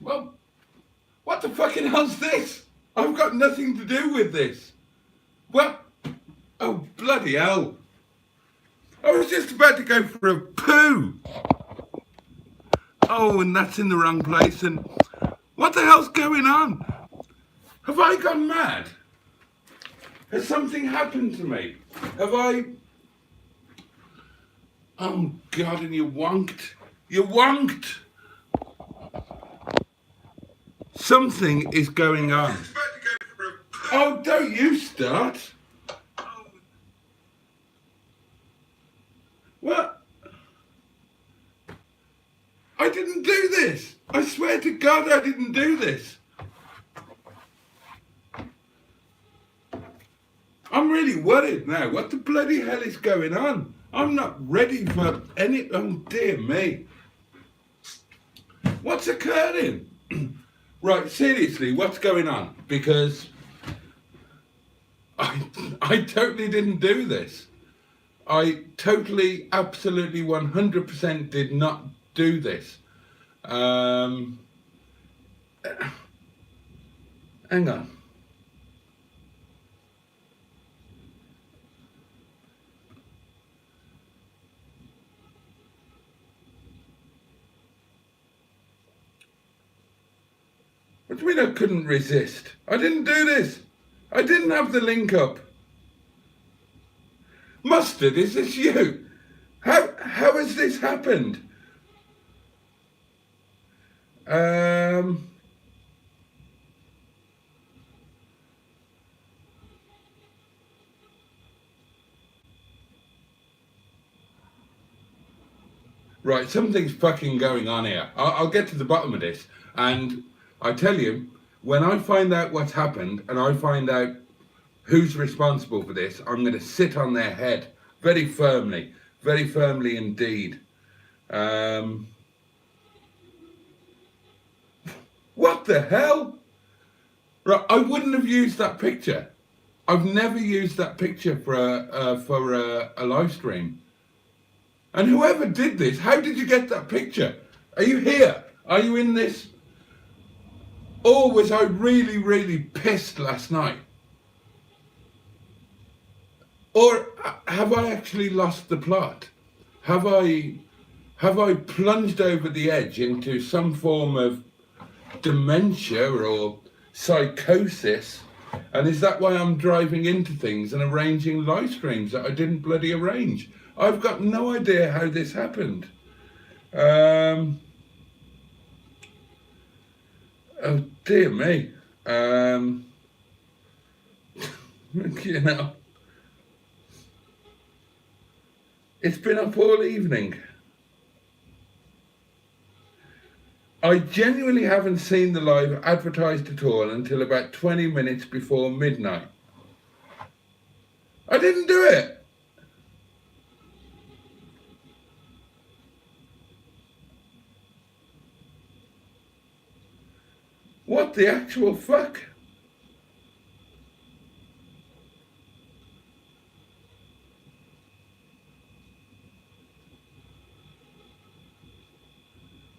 Well, what the fucking hell's this? I've got nothing to do with this. Well, oh bloody hell. I was just about to go for a poo. Oh, and that's in the wrong place. And what the hell's going on? Have I gone mad? Has something happened to me? Have I... Oh God, and you wonked. You wonked. Something is going on. Oh, don't you start. What? I didn't do this. I swear to God I didn't do this. I'm really worried now. What the bloody hell is going on? I'm not ready for any... Oh dear me. What's occurring? Right, seriously, what's going on? Because I totally didn't do this. I totally, absolutely, 100% did not do this. Hang on. What do you mean I couldn't resist? I didn't do this. I didn't have the link up. Mustard, is this you? How has this happened? Right, something's fucking going on here. I'll get to the bottom of this. And I tell you, when I find out what's happened and I find out who's responsible for this, I'm going to sit on their head very firmly indeed. What the hell? Right, I wouldn't have used that picture. I've never used that picture for a live stream. And whoever did this, how did you get that picture? Are you here? Are you in this? Or was I really, really pissed last night? Or have I actually lost the plot? Have I plunged over the edge into some form of dementia or psychosis? And is that why I'm driving into things and arranging live streams that I didn't bloody arrange? I've got no idea how this happened. Oh dear me. You know, it's been up all evening. I genuinely haven't seen the live advertised at all until about 20 minutes before midnight. I didn't do it. What the actual fuck?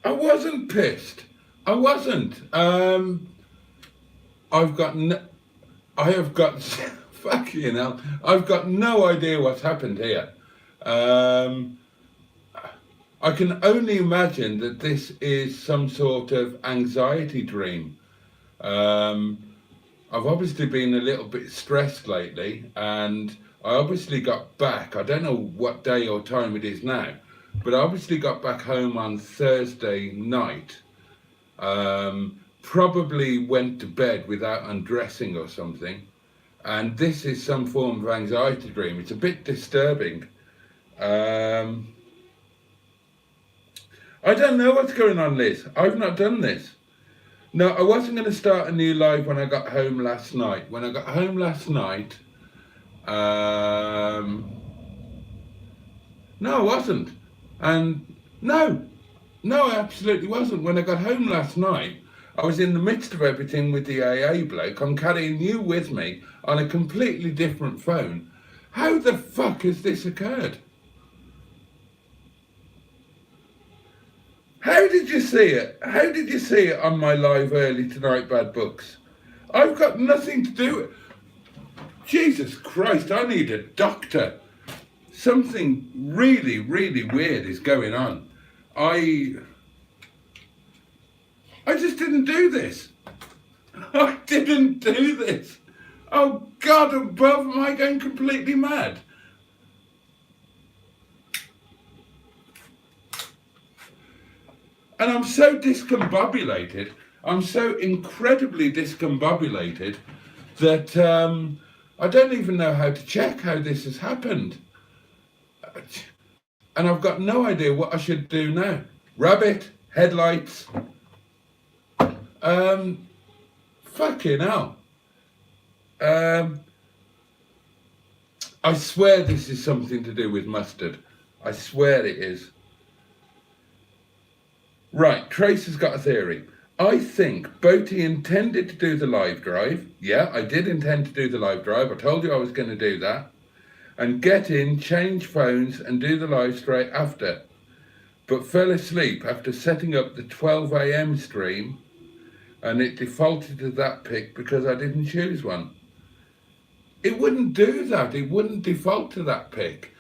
I wasn't pissed. I wasn't. I have got, fucking hell, I've got no idea what's happened here. I can only imagine that this is some sort of anxiety dream. I've obviously been a little bit stressed lately, and I obviously got back, I don't know what day or time it is now, but I obviously got back home on Thursday night, probably went to bed without undressing or something, and this is some form of anxiety dream. It's a bit disturbing. I don't know what's going on, Liz. I've not done this. No, I wasn't going to start a new live when I got home last night. When I got home last night, no, I wasn't. And no, I absolutely wasn't. When I got home last night, I was in the midst of everything with the AA bloke. I'm carrying you with me on a completely different phone. How the fuck has this occurred? How did you see it? How did you see it on my live early tonight bad books? I've got nothing to do with it. Jesus Christ, I need a doctor. Something really, really weird is going on. I just didn't do this. I didn't do this. Oh God above, am I going completely mad? And I'm so discombobulated, I'm so incredibly discombobulated that I don't even know how to check how this has happened. And I've got no idea what I should do now. Rabbit, headlights. Fucking hell. I swear this is something to do with mustard. I swear it is. Right, Tracer's got a theory. I think Boaty intended to do the live drive. Yeah, I did intend to do the live drive. I told you I was going to do that. And get in, change phones and do the live straight after. But fell asleep after setting up the 12 AM stream and it defaulted to that pick because I didn't choose one. It wouldn't do that. It wouldn't default to that pick.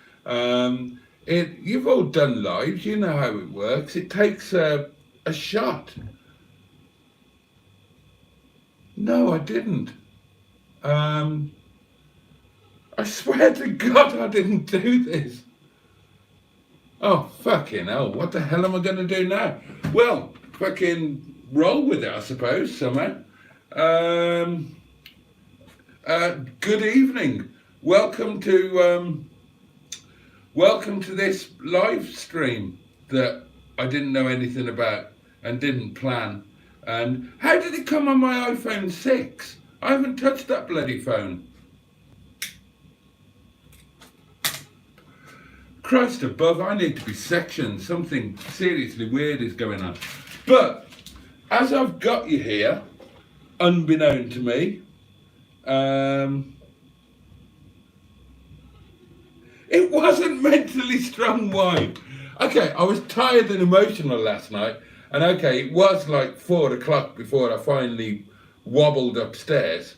You've all done lives. You know how it works. It takes a shot. No, I didn't. I swear to God I didn't do this. Oh, fucking hell. What the hell am I going to do now? Well, fucking roll with it, I suppose, somehow. Good evening. Welcome to this live stream that I didn't know anything about and didn't plan. And how did it come on my iPhone 6? I haven't touched that bloody phone. Christ above, I need to be sectioned. Something seriously weird is going on. But as I've got you here, unbeknown to me, it wasn't mentally strong wine. Okay, I was tired and emotional last night, and okay, it was like 4 o'clock before I finally wobbled upstairs,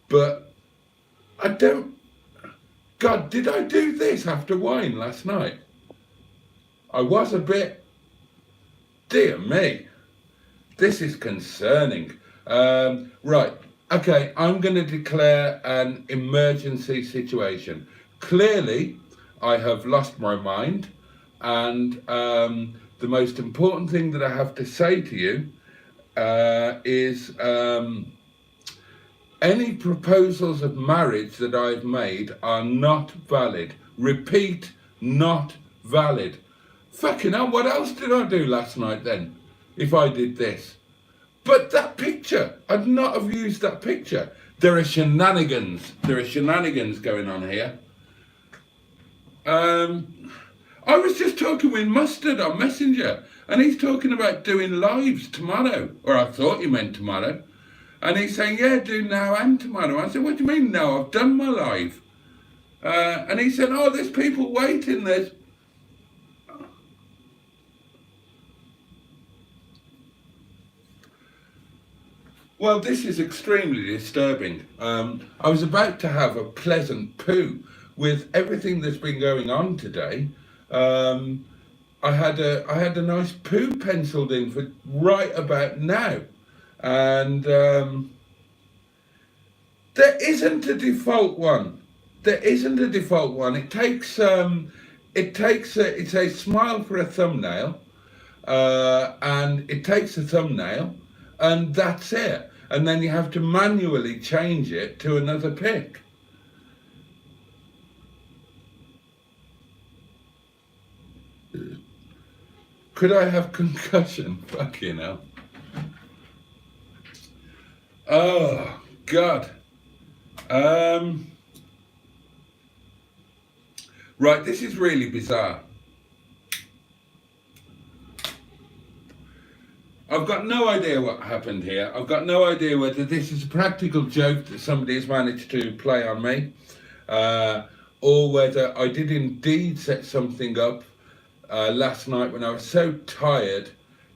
but I don't... God, did I do this after wine last night? I was a bit... Dear me, this is concerning. Right, okay, I'm going to declare an emergency situation. Clearly, I have lost my mind, and the most important thing that I have to say to you is any proposals of marriage that I've made are not valid. Repeat, not valid. Fucking hell, what else did I do last night then, if I did this? But that picture, I'd not have used that picture. There are shenanigans. There are shenanigans going on here. I was just talking with Mustard on Messenger, and he's talking about doing lives tomorrow, or I thought he meant tomorrow. And he's saying, yeah, do now and tomorrow. I said, what do you mean now? I've done my live. And he said, oh, there's people waiting. Well, this is extremely disturbing. I was about to have a pleasant poo with everything that's been going on today. I had a nice poo penciled in for right about now. And there isn't a default one. There isn't a default one. It's a smile for a thumbnail, and it takes a thumbnail, and that's it. And then you have to manually change it to another pic. Could I have concussion? Fucking hell. Oh, God. Right, this is really bizarre. I've got no idea what happened here. I've got no idea whether this is a practical joke that somebody has managed to play on me, or whether I did indeed set something up last night when I was so tired,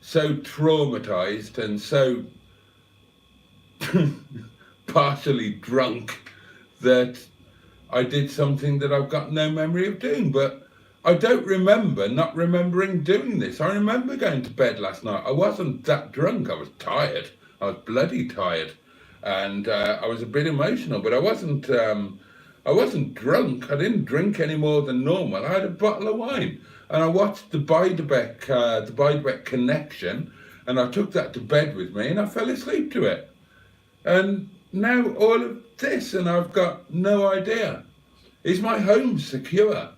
so traumatized and so partially drunk that I did something that I've got no memory of doing. But I don't remember not remembering doing this. I remember going to bed last night. I wasn't that drunk. I was tired. I was bloody tired, and I was a bit emotional. But I wasn't drunk. I didn't drink any more than normal. I had a bottle of wine, and I watched the Beiderbecke Connection, and I took that to bed with me, and I fell asleep to it. And now all of this, and I've got no idea. Is my home secure?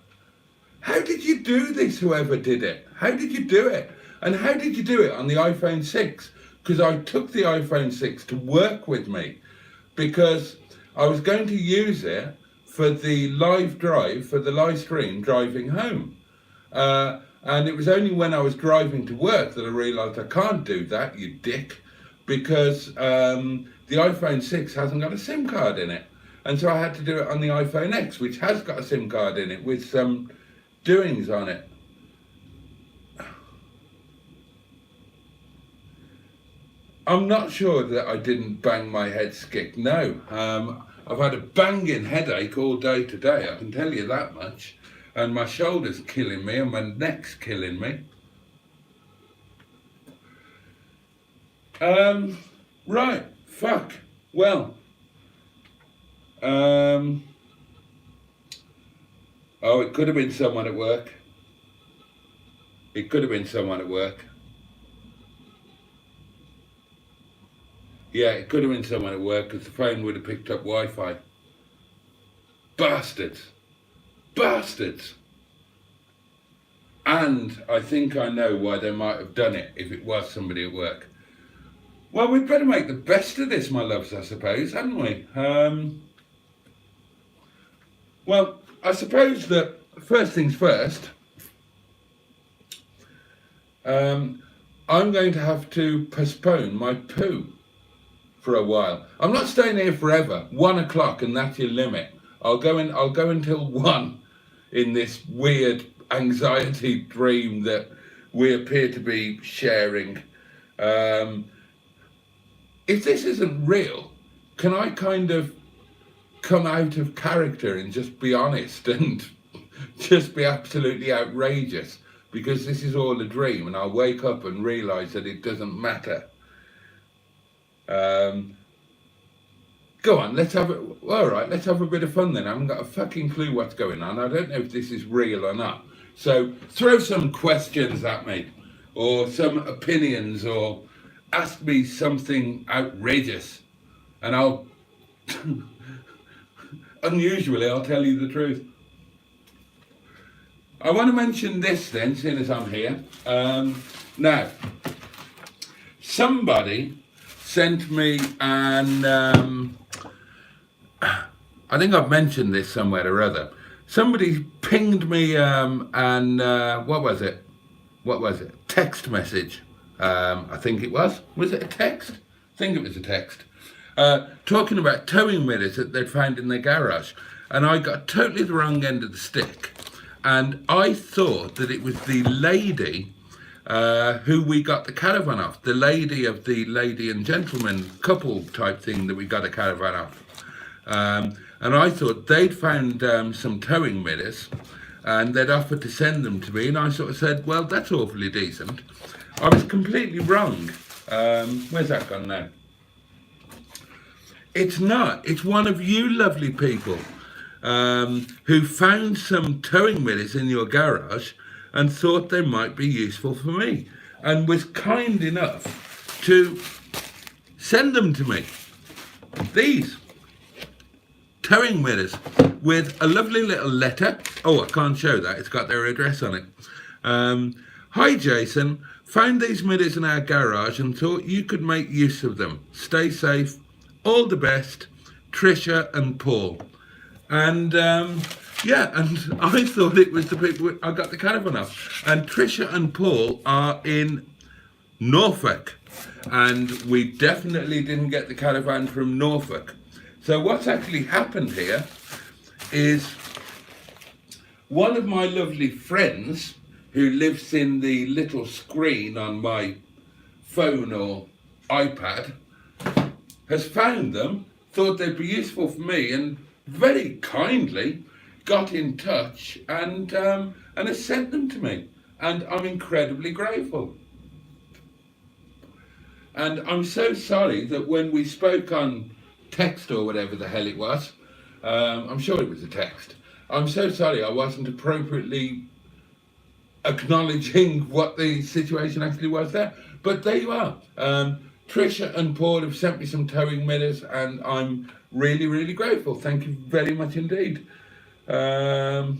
How did you do this, whoever did it? How did you do it? And how did you do it on the iPhone 6? Because I took the iPhone 6 to work with me, because I was going to use it for the live drive, for the live stream driving home. And it was only when I was driving to work that I realised I can't do that, you dick, because the iPhone 6 hasn't got a SIM card in it. And so I had to do it on the iPhone X, which has got a SIM card in it with some doings on it. I'm not sure that I didn't bang my head skick, no. I've had a banging headache all day today, I can tell you that much. And my shoulder's killing me and my neck's killing me. Right, fuck. Well. Oh, it could have been someone at work. It could have been someone at work. Yeah, it could have been someone at work, because the phone would have picked up Wi-Fi. Bastards. Bastards. And I think I know why they might have done it, if it was somebody at work. Well, we'd better make the best of this, my loves, I suppose, hadn't we? Well, I suppose that first things first, I'm going to have to postpone my poo for a while. I'm not staying here forever. 1 o'clock, and that's your limit. I'll go until 1 in this weird anxiety dream that we appear to be sharing. If this isn't real, can I kind of come out of character and just be honest and just be absolutely outrageous? Because this is all a dream, and I'll wake up and realise that it doesn't matter. Go on, let's have it. All right, let's have a bit of fun then. I haven't got a fucking clue what's going on. I don't know if this is real or not. So throw some questions at me, or some opinions, or ask me something outrageous, and I'll, unusually, I'll tell you the truth. I want to mention this then, seeing as I'm here. Now, somebody sent me an, I think I've mentioned this somewhere or other. Somebody pinged me what was it? Text message. I think it was. Was it a text? I think it was a text. Talking about towing mirrors that they'd found in their garage. And I got totally the wrong end of the stick. And I thought that it was the lady who we got the caravan off. The lady of the lady and gentleman couple type thing that we got a caravan off. And I thought they'd found some towing mirrors and they'd offered to send them to me. And I sort of said, well, that's awfully decent. I was completely wrong. Where's that gone now? It's not. It's one of you lovely people who found some towing mirrors in your garage and thought they might be useful for me, and was kind enough to send them to me. These towing mirrors with a lovely little letter. Oh, I can't show that. It's got their address on it. Hi, Jason. Found these mirrors in our garage and thought you could make use of them. Stay safe. All the best, Trisha and Paul. And yeah, and I thought it was the people I got the caravan off. And Trisha and Paul are in Norfolk. And we definitely didn't get the caravan from Norfolk. So what's actually happened here is one of my lovely friends who lives in the little screen on my phone or iPad, has found them, thought they'd be useful for me, and very kindly got in touch and has sent them to me, and I'm incredibly grateful. And I'm so sorry that when we spoke on text or whatever the hell it was, I'm sure it was a text, I'm so sorry I wasn't appropriately acknowledging what the situation actually was there. But there you are. Trisha and Paul have sent me some towing mirrors, and I'm really, really grateful. Thank you very much indeed. Right,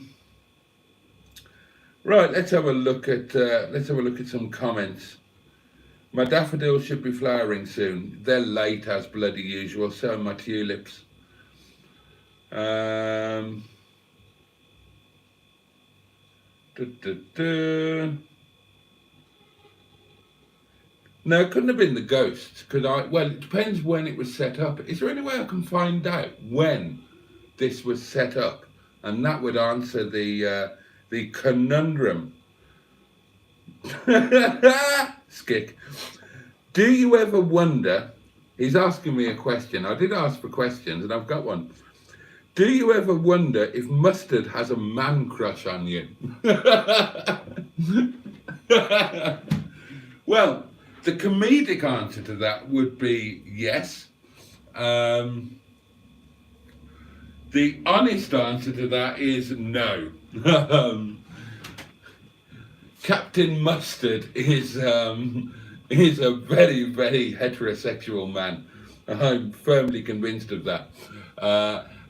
let's have a look at some comments. My daffodils should be flowering soon. They're late as bloody usual. So are my tulips. No, it couldn't have been the ghosts. Well, it depends when it was set up. Is there any way I can find out when this was set up? And that would answer the conundrum. Skick. Do you ever wonder, he's asking me a question. I did ask for questions and I've got one. Do you ever wonder if Mustard has a man crush on you? Well, the comedic answer to that would be yes. The honest answer to that is no. Captain Mustard is a very, very heterosexual man. I'm firmly convinced of that.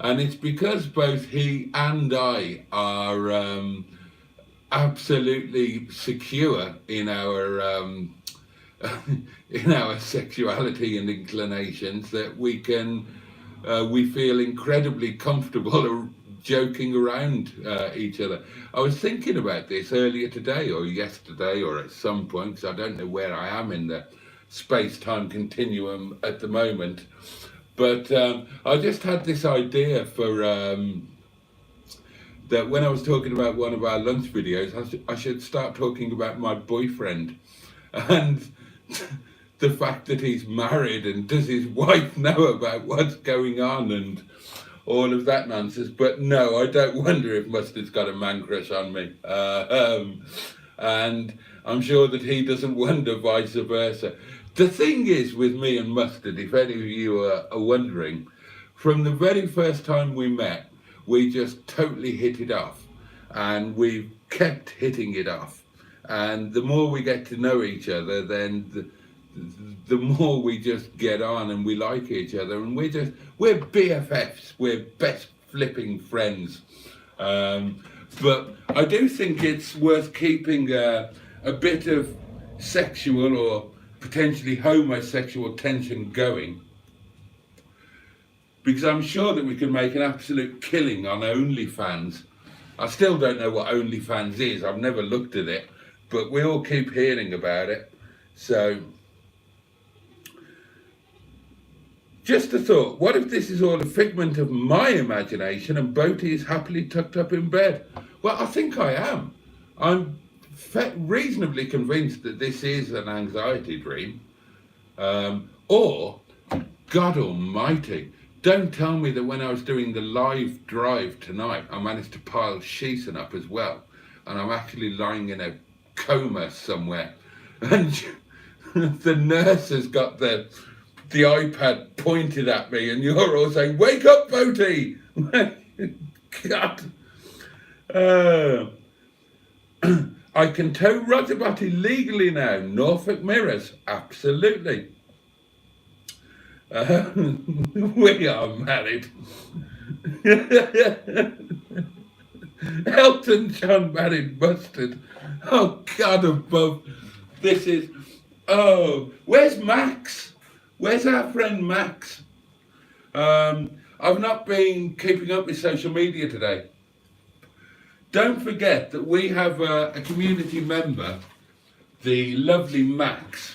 And it's because both he and I are absolutely secure in our sexuality and inclinations that we feel incredibly comfortable joking around each other. I was thinking about this earlier today or yesterday or at some point, because I don't know where I am in the space-time continuum at the moment. But I just had this idea for that when I was talking about one of our lunch videos, I should start talking about my boyfriend and the fact that he's married and does his wife know about what's going on and all of that nonsense. But no, I don't wonder if Mustard's got a man crush on me. And I'm sure that he doesn't wonder vice versa. The thing is with me and Mustard, if any of you are wondering, from the very first time we met, we just totally hit it off. And we've kept hitting it off. And the more we get to know each other, then the more we just get on and we like each other. And we're BFFs, we're best flipping friends. But I do think it's worth keeping a bit of sexual or potentially homosexual tension going, because I'm sure that we can make an absolute killing on OnlyFans. I still don't know what OnlyFans is. I've never looked at it, but we all keep hearing about it. So just a thought, what if this is all a figment of my imagination and Boaty is happily tucked up in bed? Well, I think I am. I'm reasonably convinced that this is an anxiety dream. Or, God almighty, don't tell me that when I was doing the live drive tonight, I managed to pile Shison up as well. And I'm actually lying in a coma somewhere. And the nurse has got the iPad pointed at me and you're all saying, wake up, Boaty! God. I can tow Boaty legally now. Norfolk mirrors, absolutely. We are married. Elton John married Mustard. Oh, God above. This is... Oh, where's Max? Where's our friend Max? I've not been keeping up with social media today. Don't forget that we have a community member, the lovely Max,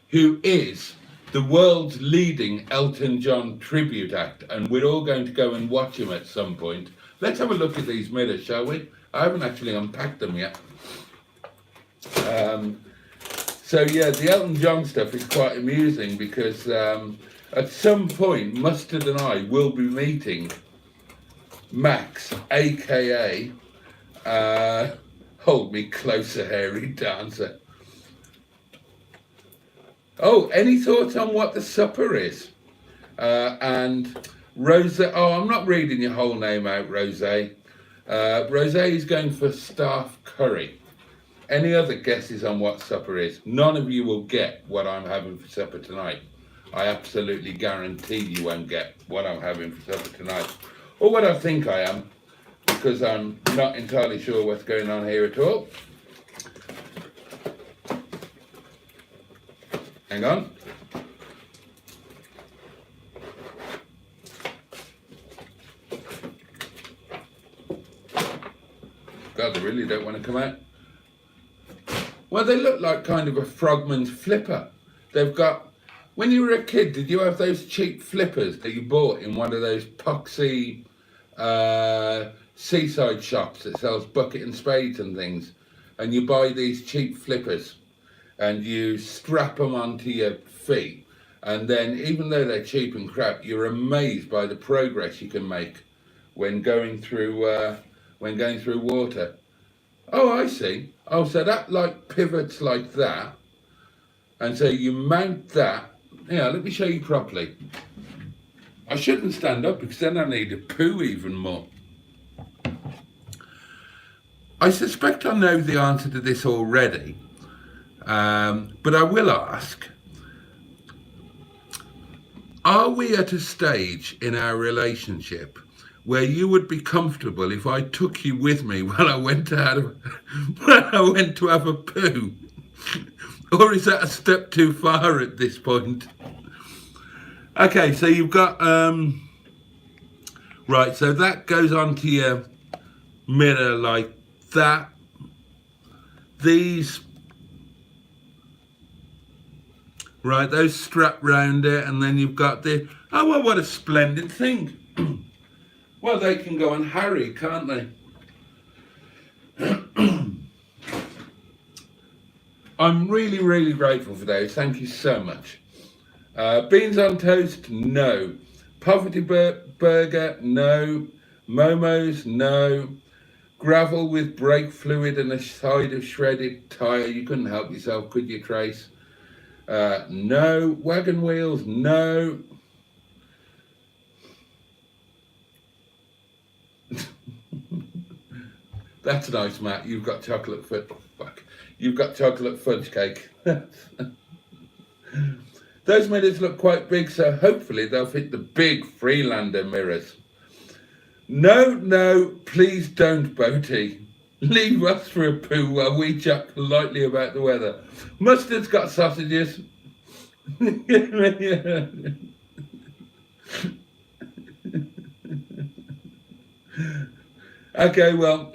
who is the world's leading Elton John tribute act, and we're all going to go and watch him at some point. Let's have a look at these mirrors, shall we? I haven't actually unpacked them yet. So yeah, the Elton John stuff is quite amusing because at some point Mustard and I will be meeting Max, aka Hold Me Closer, Hairy Dancer. Oh, any thoughts on what the supper is? And Rose, oh, I'm not reading your whole name out, Rose. Rose is going for staff curry. Any other guesses on what supper is? None of you will get what I'm having for supper tonight. I absolutely guarantee you won't get what I'm having for supper tonight. Or what I think I am, because I'm not entirely sure what's going on here at all. Hang on. God, they really don't want to come out. Well, they look like kind of a frogman's flipper. They've got, when you were a kid, did you have those cheap flippers that you bought in one of those poxy seaside shops that sells bucket and spades and things? And you buy these cheap flippers and you strap them onto your feet, and then even though they're cheap and crap, you're amazed by the progress you can make when going through water. Oh, I see. Oh, so that like pivots like that, and so you mount that. Yeah, let me show you properly. I shouldn't stand up because then I need to poo even more. I suspect I know the answer to this already. But I will ask, are we at a stage in our relationship where you would be comfortable if I took you with me when I went to have a poo? Or is that a step too far at this point? Okay, so you've got, right, so that goes onto your mirror like that. These, right, those strap round it, and then you've got the, oh, well, what a splendid thing. Well, they can go on Harry, can't they? I'm really, really grateful for those. Thank you so much. Beans on toast, no. Poverty burger, no. Momos, no. Gravel with brake fluid and a side of shredded tyre. You couldn't help yourself, could you, Trace? No. Wagon wheels, no. That's nice, Matt. You've got chocolate fudge. Oh, fuck. You've got chocolate fudge cake. Those mirrors look quite big, so hopefully they'll fit the big Freelander mirrors. No, no, please don't, Boaty. Leave us for a poo while we chat politely about the weather. Mustard's got sausages. Okay, well,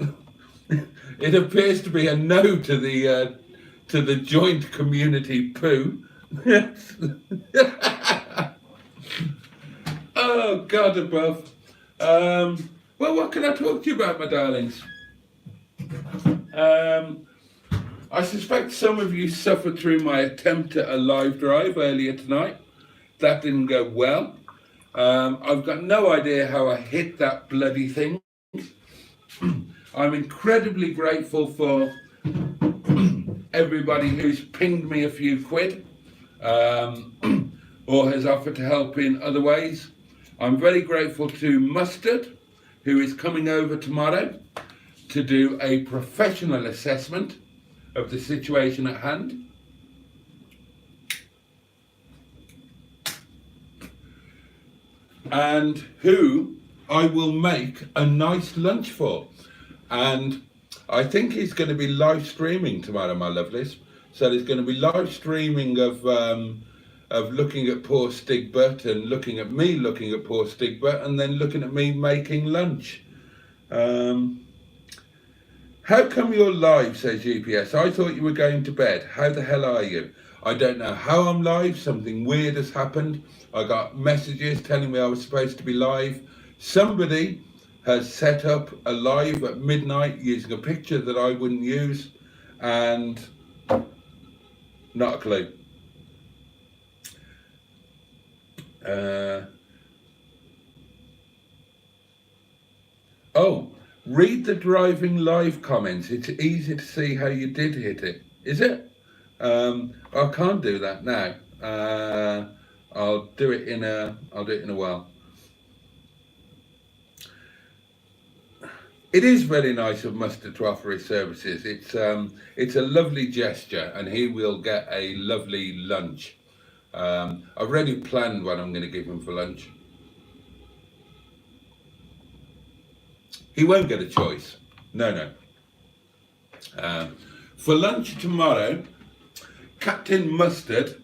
it appears to be a no to the joint community poo. Oh, God above. Well, what can I talk to you about, my darlings? I suspect some of you suffered through my attempt at a live drive earlier tonight. That didn't go well. I've got no idea how I hit that bloody thing. I'm incredibly grateful for everybody who's pinged me a few quid or has offered to help in other ways. I'm very grateful to Mustard, who is coming over tomorrow to do a professional assessment of the situation at hand. And who I will make a nice lunch for. And I think he's going to be live streaming tomorrow, my lovelies. So there's going to be live streaming of looking at poor Stigbert and looking at me looking at poor Stigbert and then looking at me making lunch. How come you're live, says UPS? I thought you were going to bed. How the hell are you? I don't know how I'm live. Something weird has happened. I got messages telling me I was supposed to be live. Somebody has set up a live at midnight using a picture that I wouldn't use, and Not a clue. Oh, read the driving live comments. It's easy to see how you did hit it. Is it? I can't do that now. I'll do it in a while. It is very nice of Mustard to offer his services. It's a lovely gesture, and he will get a lovely lunch. I've already planned what I'm going to give him for lunch. He won't get a choice. No. For lunch tomorrow, Captain Mustard,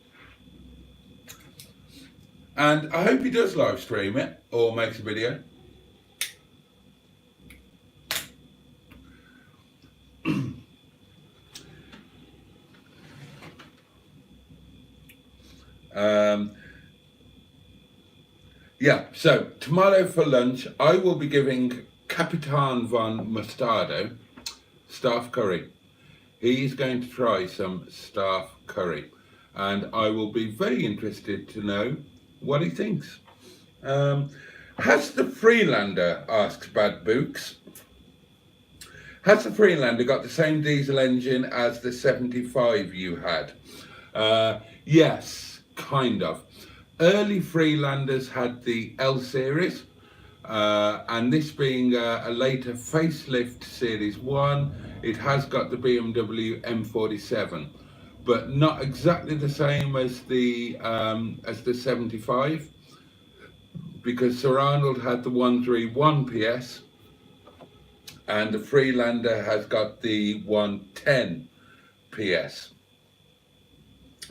and I hope he does live stream it or makes a video. Yeah, so tomorrow for lunch, I will be giving Capitan von Mustardo staff curry. He's going to try some staff curry, and I will be very interested to know what he thinks. Has the Freelander, asks Bad Books, has the Freelander got the same diesel engine as the 75 you had? Yes, kind of. Early Freelanders had the L series, and this being a later facelift Series 1, it has got the BMW M47, but not exactly the same as the 75, because Sir Arnold had the 131 PS, and the Freelander has got the 110 PS.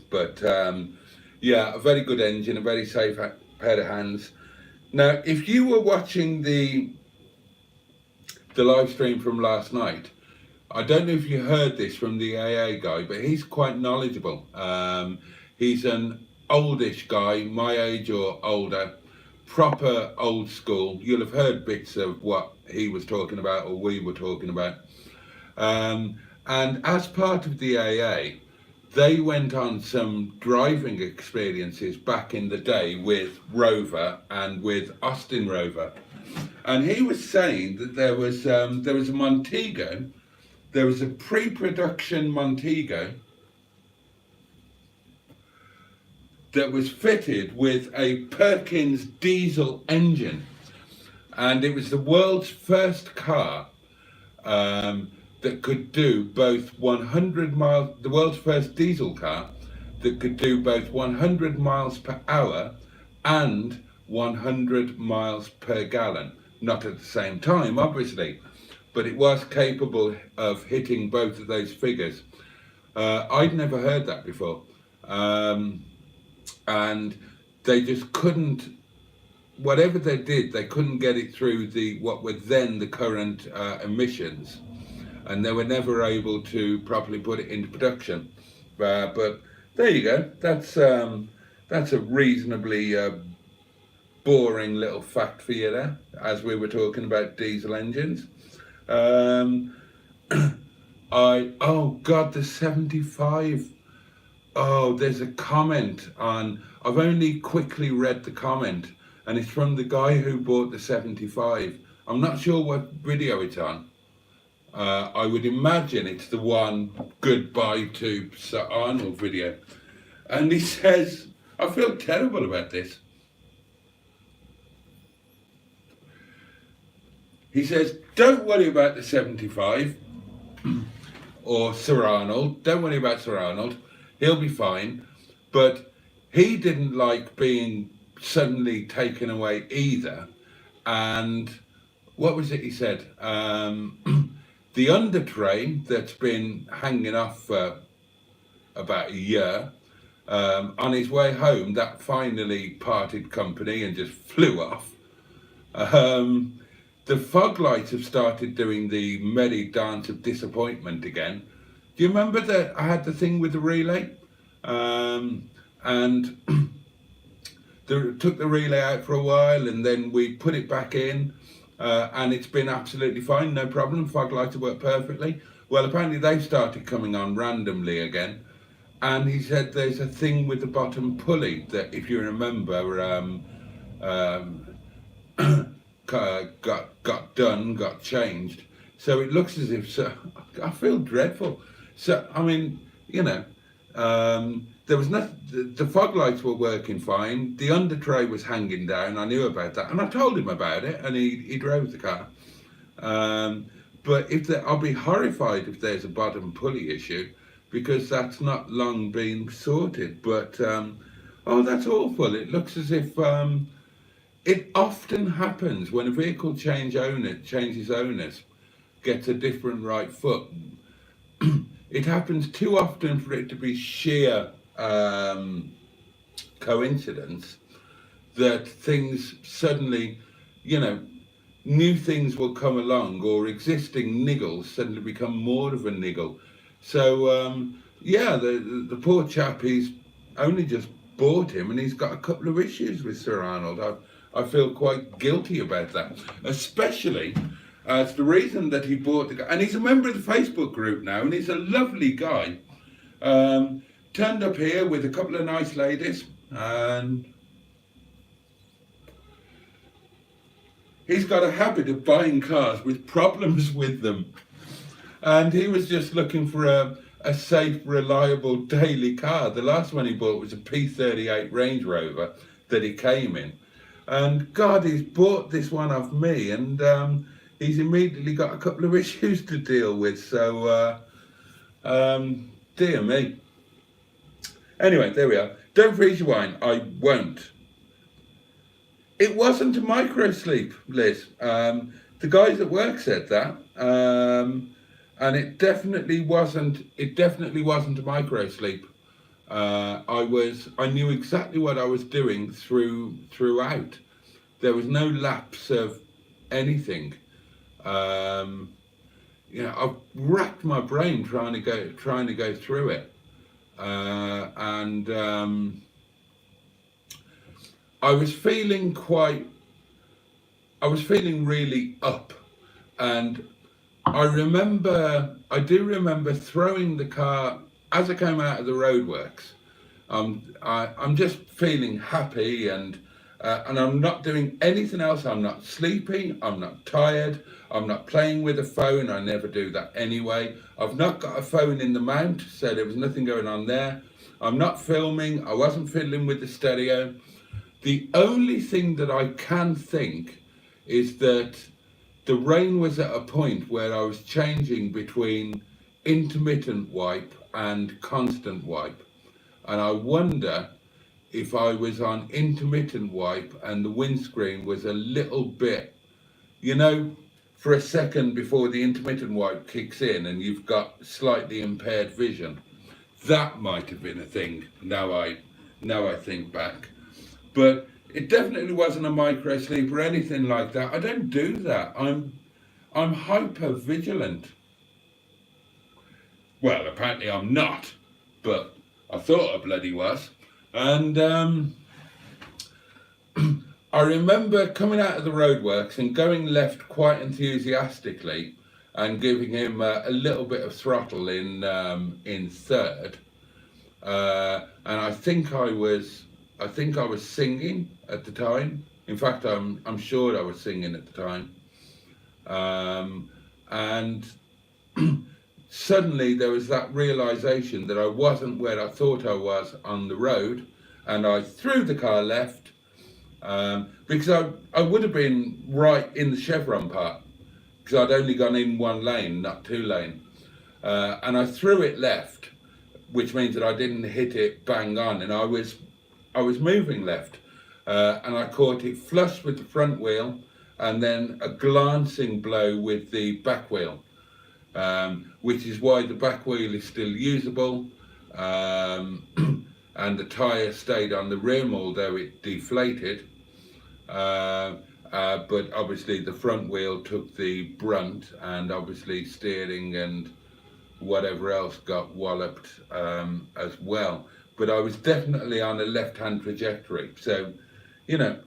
But yeah, a very good engine, a very safe pair of hands. Now, if you were watching the live stream from last night, I don't know if you heard this from the AA guy, but he's quite knowledgeable. He's an oldish guy, my age or older, proper old school. You'll have heard bits of what he was talking about or we were talking about. And as part of the AA, they went on some driving experiences back in the day with Rover and with Austin Rover, and he was saying that there was a Montego, there was a pre-production Montego that was fitted with a Perkins diesel engine, and it was the world's first car that could do both 100 miles, the world's first diesel car that could do both 100 miles per hour and 100 miles per gallon. Not at the same time, obviously, but it was capable of hitting both of those figures. I'd never heard that before. And they just couldn't, whatever they did, they couldn't get it through what were then the current emissions. And they were never able to properly put it into production. But there you go. That's a reasonably boring little fact for you there, as we were talking about diesel engines. Oh God, the 75. Oh, there's a comment on, I've only quickly read the comment, and it's from the guy who bought the 75. I'm not sure what video it's on. I would imagine it's the one goodbye to Sir Arnold video. And he says, I feel terrible about this. He says, don't worry about the 75 or Sir Arnold. Don't worry about Sir Arnold. He'll be fine. But he didn't like being suddenly taken away either. And what was it he said? The under tray that's been hanging off for about a year, on his way home, that finally parted company and just flew off. The fog lights have started doing the merry dance of disappointment again. Do you remember that I had the thing with the relay? And took the relay out for a while, and then we put it back in. And it's been absolutely fine, no problem. Fog lights work perfectly. Well, apparently they started coming on randomly again, and he said there's a thing with the bottom pulley that, if you remember, got changed. So it looks as if, so I feel dreadful. So I mean, you know, there was nothing. The fog lights were working fine. The under tray was hanging down. I knew about that, and I told him about it, and he drove the car. But I'll be horrified if there's a bottom pulley issue, because that's not long been sorted. But oh, that's awful. It looks as if it often happens when a vehicle changes owners, gets a different right foot. It happens too often for it to be sheer coincidence that things suddenly, you know, new things will come along, or existing niggles suddenly become more of a niggle. So yeah, the poor chap, he's only just bought him, and he's got a couple of issues with Sir Arnold. I feel quite guilty about that, especially as the reason that he bought the guy, and he's a member of the Facebook group now, and he's a lovely guy. Turned up here with a couple of nice ladies, and he's got a habit of buying cars with problems with them. And he was just looking for a safe, reliable daily car. The last one he bought was a P38 Range Rover that he came in. And God, he's bought this one off me, and he's immediately got a couple of issues to deal with. So, dear me. Anyway, there we are. Don't freeze your wine. I won't. It wasn't a micro sleep, Liz. The guys at work said that, and it definitely wasn't. It definitely wasn't a micro sleep. I knew exactly what I was doing throughout. There was no lapse of anything. You know, I've racked my brain trying to go through it, and I was feeling really up, and I do remember throwing the car as I came out of the roadworks. I'm just feeling happy, and I'm not doing anything else. I'm not sleeping, I'm not tired, I'm not playing with a phone. I never do that anyway. I've not got a phone in the mount, so there was nothing going on there. I'm not filming, I wasn't fiddling with the stereo. The only thing that I can think is that the rain was at a point where I was changing between intermittent wipe and constant wipe. And I wonder if I was on intermittent wipe and the windscreen was a little bit, you know, for a second before the intermittent wipe kicks in and you've got slightly impaired vision. That might have been a thing, now I think back. But it definitely wasn't a micro sleep or anything like that. I don't do that. I'm hyper vigilant. Well, apparently I'm not, but I thought I bloody was. And I remember coming out of the roadworks and going left quite enthusiastically and giving him a little bit of throttle in third. And I think I was singing at the time. In fact, I'm sure I was singing at the time. And suddenly there was that realization that I wasn't where I thought I was on the road, and I threw the car left, because I would have been right in the chevron part, because I'd only gone in one lane, not two lane, and I threw it left, which means that I didn't hit it bang on, and I was moving left, and I caught it flush with the front wheel, and then a glancing blow with the back wheel, which is why the back wheel is still usable, and the tyre stayed on the rim, although it deflated. But obviously the front wheel took the brunt, and obviously steering and whatever else got walloped as well. But I was definitely on a left-hand trajectory. So, you know,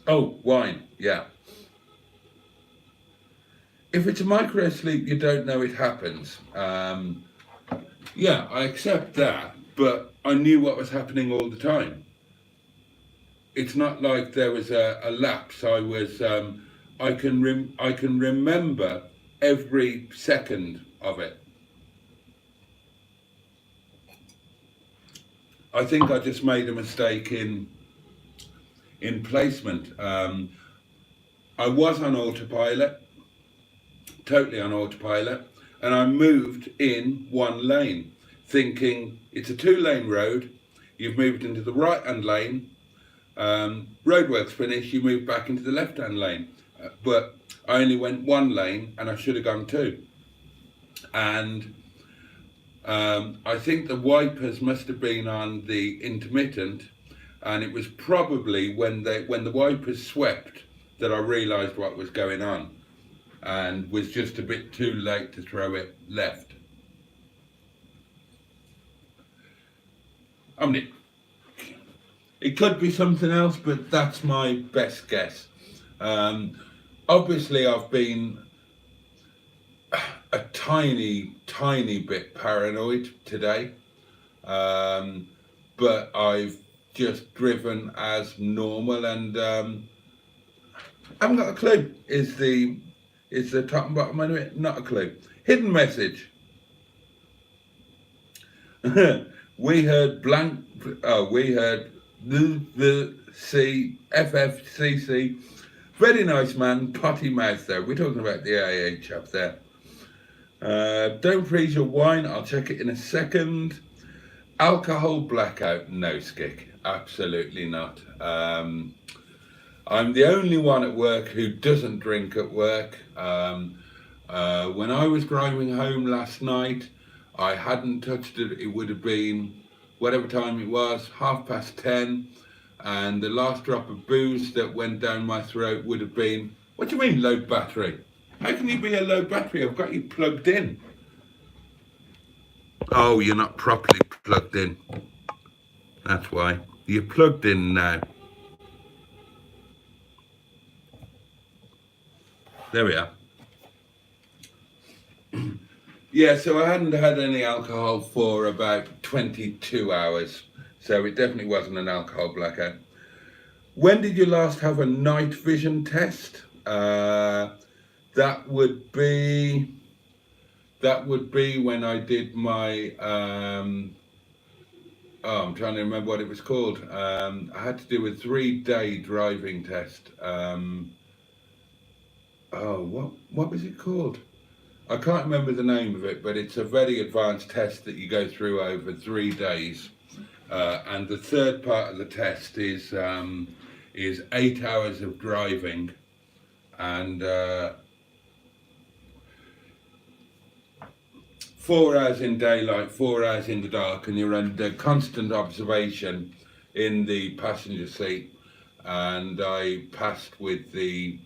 oh, wine, yeah. If it's a micro sleep, you don't know it happens. Yeah, I accept that, but I knew what was happening all the time. It's not like there was a lapse. I can remember every second of it. I think I just made a mistake in placement. I was on autopilot, totally on autopilot, and I moved in one lane, thinking it's a 2-lane road. You've moved into the right-hand lane. Roadworks finished, you move back into the left-hand lane. But I only went one lane, and I should have gone 2. And I think the wipers must have been on the intermittent, and it was probably when the wipers swept that I realised what was going on, and was just a bit too late to throw it left. I mean, it could be something else, but that's my best guess. Obviously, I've been a tiny bit paranoid today, but I've just driven as normal, and I haven't got a clue. Is the top and bottom of it? Not a clue. Hidden message. We heard blank. Oh, we heard the FFCC. Very nice man, potty mouth there. We're talking about the AA chap there. Don't freeze your wine. I'll check it in a second. Alcohol blackout. No, Skick. Absolutely not. I'm the only one at work who doesn't drink at work. When I was driving home last night, I hadn't touched it. It would have been whatever time it was, 10:30, and the last drop of booze that went down my throat would have been, what do you mean low battery? How can you be a low battery? I've got you plugged in. Oh, you're not properly plugged in. That's why. You're plugged in now. There we are. Yeah, so I hadn't had any alcohol for about 22 hours. So it definitely wasn't an alcohol blackout. When did you last have a night vision test? That would be when I did my I'm trying to remember what it was called. I had to do a 3-day driving test. What was it called? I can't remember the name of it, but it's a very advanced test that you go through over 3 days. And the third part of the test is 8 hours of driving, and 4 hours in daylight, 4 hours in the dark, and you're under constant observation in the passenger seat. And I passed with the.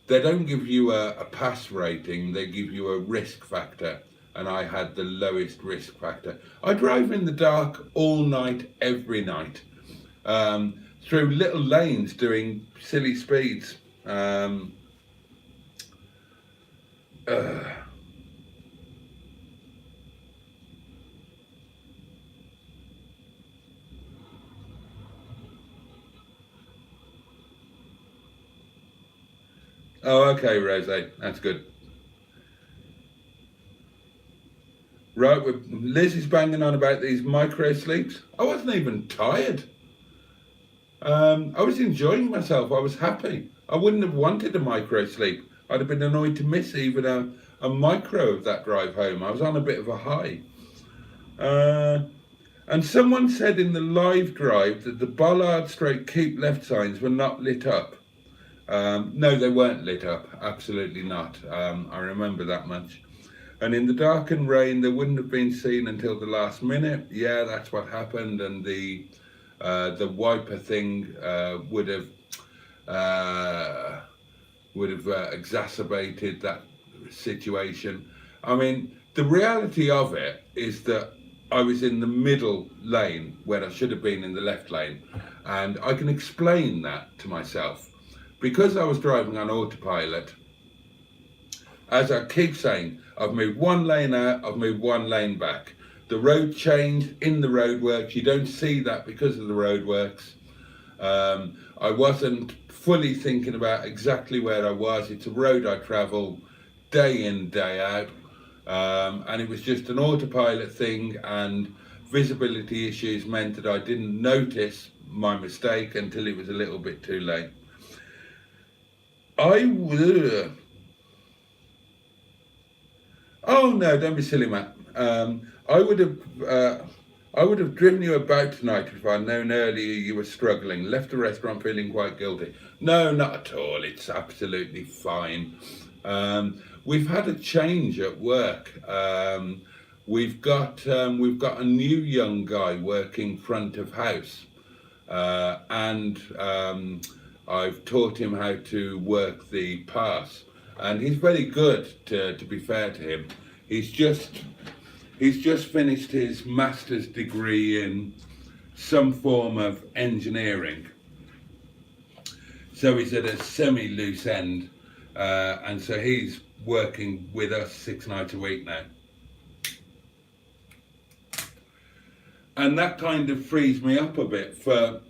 They don't give you a pass rating, they give you a risk factor, and I had the lowest risk factor. I drove in the dark all night, every night, through little lanes doing silly speeds. Oh, okay, Rose, that's good. Right, Liz is banging on about these micro sleeps. I wasn't even tired. I was enjoying myself. I was happy. I wouldn't have wanted a micro sleep. I'd have been annoyed to miss even a micro of that drive home. I was on a bit of a high. And someone said in the live drive that the bollard / keep left signs were not lit up. No, they weren't lit up. Absolutely not. I remember that much. And in the dark and rain, they wouldn't have been seen until the last minute. Yeah, that's what happened. And the wiper thing would have exacerbated that situation. I mean, the reality of it is that I was in the middle lane when I should have been in the left lane, and I can explain that to myself. Because I was driving on autopilot, as I keep saying, I've moved one lane out, I've moved one lane back. The road changed in the roadworks. You don't see that because of the roadworks. I wasn't fully thinking about exactly where I was. It's a road I travel day in, day out. And it was just an autopilot thing, and visibility issues meant that I didn't notice my mistake until it was a little bit too late. Oh no, don't be silly, Matt. I would have driven you about tonight if I'd known earlier you were struggling. Left the restaurant feeling quite guilty. No, not at all. It's absolutely fine. We've had a change at work. We've got a new young guy working front of house, and I've taught him how to work the pass, and he's very good. To be fair to him, he's just finished his master's degree in some form of engineering, so he's at a semi-loose end, and so he's working with us 6 nights a week now. And that kind of frees me up a bit. For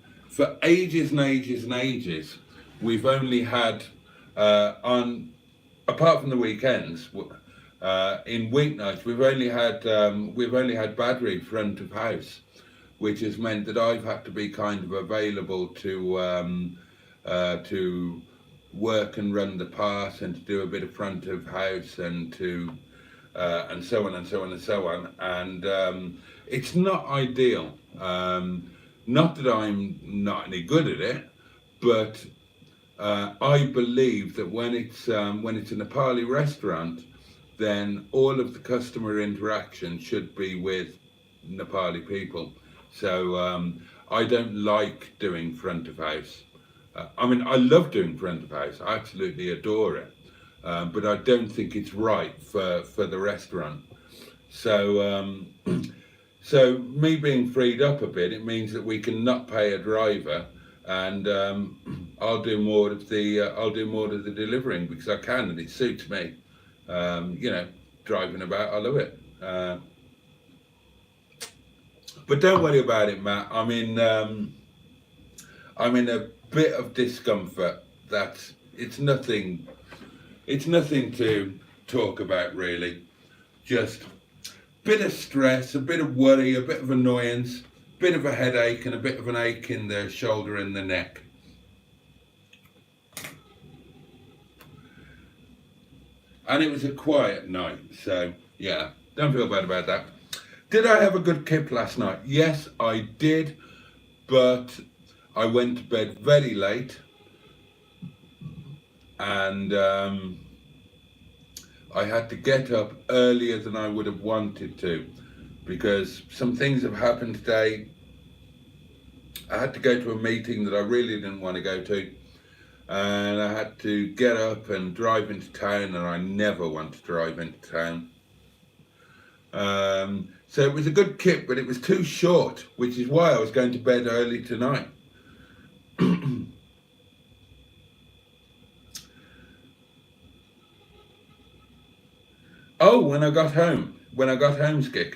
ages and ages and ages, we've only had, apart from the weekends, in weeknights, we've only had battery front of house, which has meant that I've had to be kind of available to work and run the pass, and to do a bit of front of house, and to and so on and so on and so on. And it's not ideal. Not that I'm not any good at it, but I believe that when it's a Nepali restaurant, then all of the customer interaction should be with Nepali people. So I don't like doing front of house. I mean, I love doing front of house. I absolutely adore it. But I don't think it's right for the restaurant. So so me being freed up a bit, it means that we can not pay a driver, and I'll do more of the delivering, because I can, and it suits me. You know, driving about, I love it. But don't worry about it, Matt. I'm in a bit of discomfort. It's nothing to talk about, really. Just a bit of stress, a bit of worry, a bit of annoyance, a bit of a headache, and a bit of an ache in the shoulder and the neck. And it was a quiet night, so yeah, don't feel bad about that. Did I have a good kip last night? Yes, I did, but I went to bed very late, and I had to get up earlier than I would have wanted to, because some things have happened today. I had to go to a meeting that I really didn't want to go to, and I had to get up and drive into town, and I never want to drive into town. So it was a good kip, but it was too short, which is why I was going to bed early tonight. Oh, when I got home, Skik.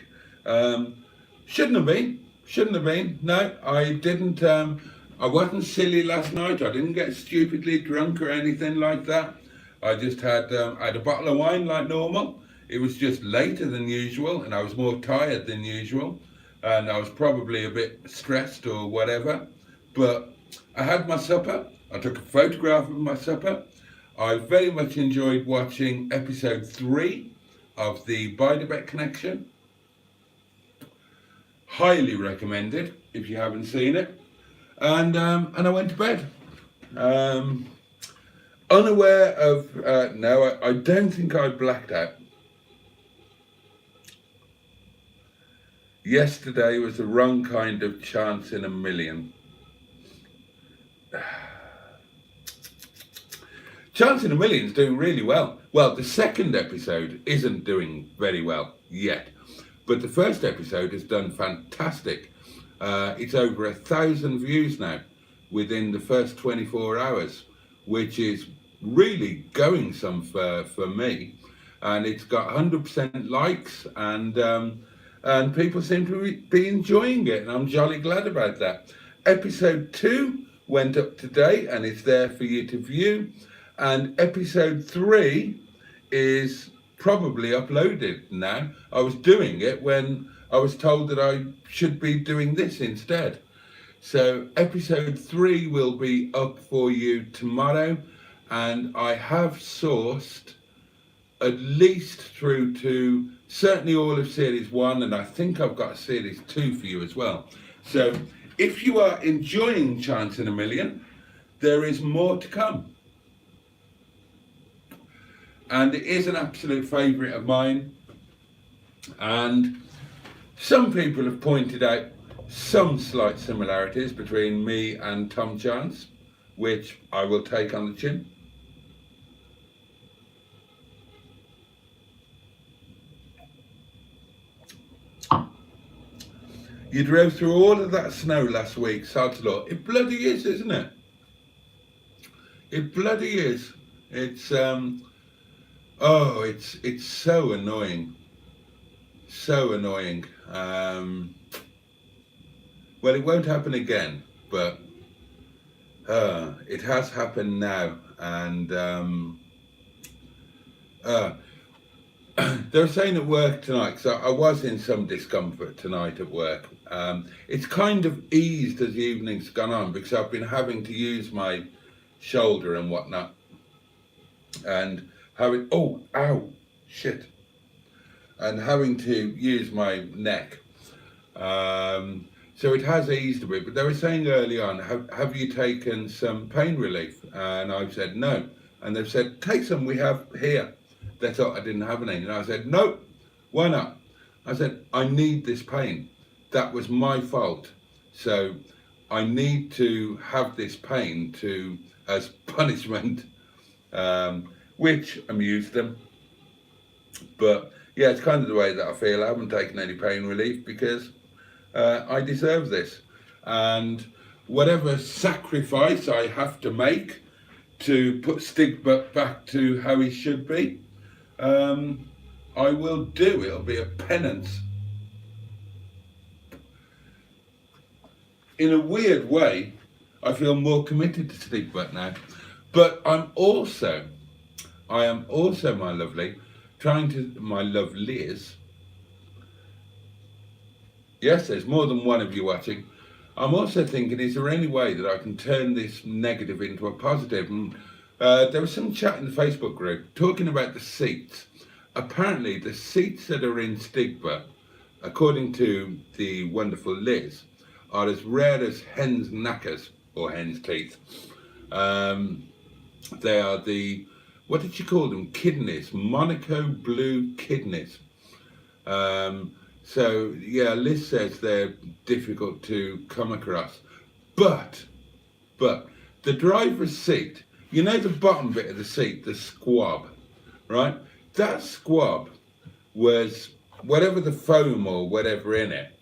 Shouldn't have been. No, I didn't. I wasn't silly last night. I didn't get stupidly drunk or anything like that. I just had a bottle of wine like normal. It was just later than usual, and I was more tired than usual, and I was probably a bit stressed or whatever. But I had my supper. I took a photograph of my supper. I very much enjoyed watching episode 3 of the Bidebet Connection. Highly recommended if you haven't seen it. And I went to bed. Unaware of, no, I don't think I blacked out. Yesterday was the wrong kind of chance in a million. Chance in a Million's doing really well. Well, the second episode isn't doing very well yet, but the first episode has done fantastic. It's over 1,000 views now within the first 24 hours, which is really going some for me. And it's got 100% likes, and and people seem to be enjoying it, and I'm jolly glad about that. Episode 2 went up today and it's there for you to view, and episode 3 is probably uploaded now. I was doing it when I was told that I should be doing this instead. So episode 3 will be up for you tomorrow, and I have sourced at least through to certainly all of series 1, and I think I've got series 2 for you as well. So if you are enjoying Chance in a Million, there is more to come. And it is an absolute favourite of mine, and some people have pointed out some slight similarities between me and Tom Chance, which I will take on the chin. You drove through all of that snow last week, sod's law. It bloody is, isn't it? It bloody is. It's oh, it's so annoying. So annoying. Well, it won't happen again, but it has happened now, and they were saying at work tonight, because I was in some discomfort tonight at work. It's kind of eased as the evening's gone on, because I've been having to use my shoulder and whatnot, and having, oh, ow, shit, and having to use my neck. So it has eased a bit, but they were saying early on, have you taken some pain relief? And I've said no. And they've said, take some, we have here. They thought I didn't have any. And I said, no, why not? I said, I need this pain. That was my fault. So I need to have this pain as punishment, which amused them. But yeah, it's kind of the way that I feel. I haven't taken any pain relief because I deserve this, and whatever sacrifice I have to make to put Stigbutt back to how he should be, I will do. It'll be a penance. In a weird way, I feel more committed to Stigbutt now, but I am also, my lovely, my lovelies. Yes, there's more than one of you watching. I'm also thinking, is there any way that I can turn this negative into a positive? And there was some chat in the Facebook group talking about the seats. Apparently, the seats that are in Stigbutt, according to the wonderful Liz, are as rare as hen's knackers or hen's teeth. They are the, what did she call them? Kidneys, Monaco blue kidneys. So yeah, Liz says they're difficult to come across, but the driver's seat, you know, the bottom bit of the seat, the squab, right? That squab was whatever the foam or whatever in it.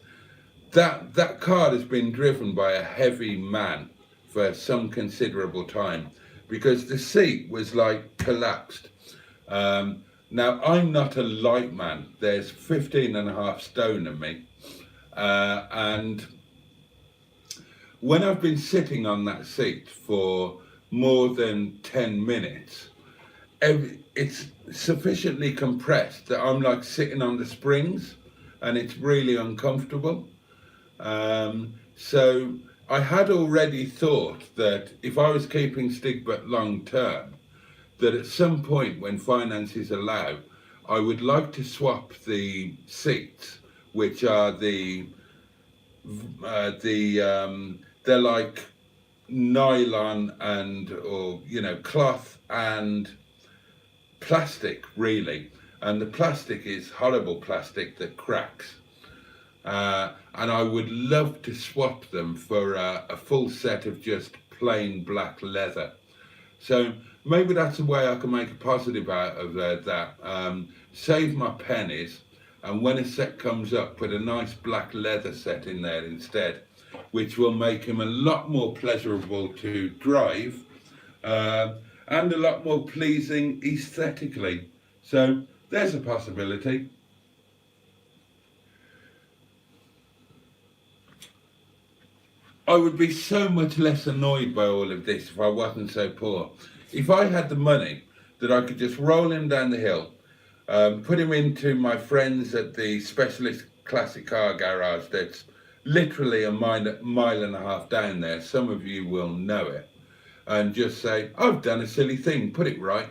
That car has been driven by a heavy man for some considerable time, because the seat was like collapsed. Now, I'm not a light man. There's 15.5 stone in me. And when I've been sitting on that seat for more than 10 minutes, it's sufficiently compressed that I'm like sitting on the springs, and it's really uncomfortable. So I had already thought that if I was keeping Stigbutt long term, that at some point when finances allow, I would like to swap the seats, which are they're like nylon and, or, you know, cloth and plastic really. And the plastic is horrible plastic that cracks. And I would love to swap them for a full set of just plain black leather. So maybe that's a way I can make a positive out of that. Save my pennies, and when a set comes up, put a nice black leather set in there instead, which will make him a lot more pleasurable to drive, and a lot more pleasing aesthetically. So there's a possibility. I would be so much less annoyed by all of this if I wasn't so poor. If I had the money that I could just roll him down the hill, put him into my friends at the specialist classic car garage that's literally a mile and a half down there, some of you will know it, and just say, I've done a silly thing, put it right,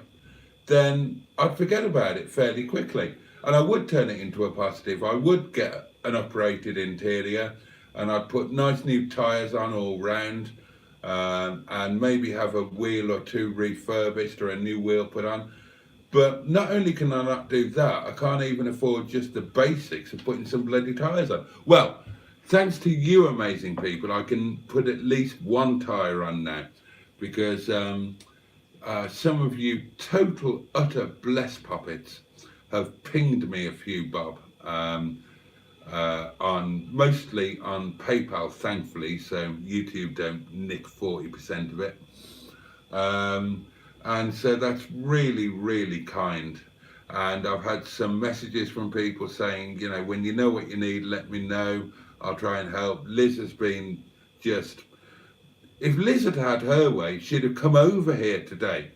then I'd forget about it fairly quickly. And I would turn it into a positive. I would get an uprated interior, and I'd put nice new tyres on all round, and maybe have a wheel or two refurbished or a new wheel put on. But not only can I not do that, I can't even afford just the basics of putting some bloody tyres on. Well, thanks to you amazing people, I can put at least one tyre on now, because some of you total utter bless puppets have pinged me a few bob, mostly on PayPal, thankfully, so YouTube don't nick 40% of it. And so that's really, really kind. And I've had some messages from people saying, you know, when you know what you need, let me know. I'll try and help. Liz has been just, if Liz had had her way, she'd have come over here today.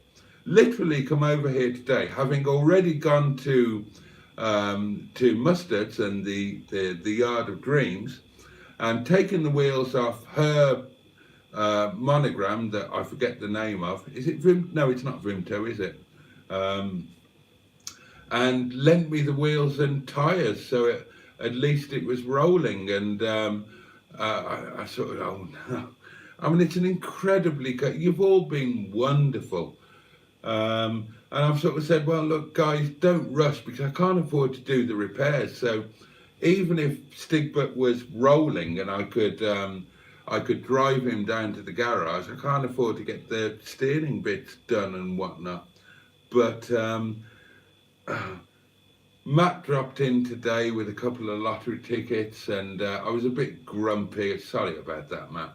Literally come over here today, having already gone to Mustard's and the Yard of Dreams, and taken the wheels off her monogram that I forget the name of. Is it Vim? No, it's not Vimto, is it? And lent me the wheels and tyres, so at least it was rolling. And I sort of, oh no. I mean, it's an incredibly, you've all been wonderful. And I've sort of said, well, look, guys, don't rush, because I can't afford to do the repairs. So even if Stigbert was rolling and I could drive him down to the garage, I can't afford to get the steering bits done and whatnot. But Matt dropped in today with a couple of lottery tickets, and I was a bit grumpy. Sorry about that, Matt.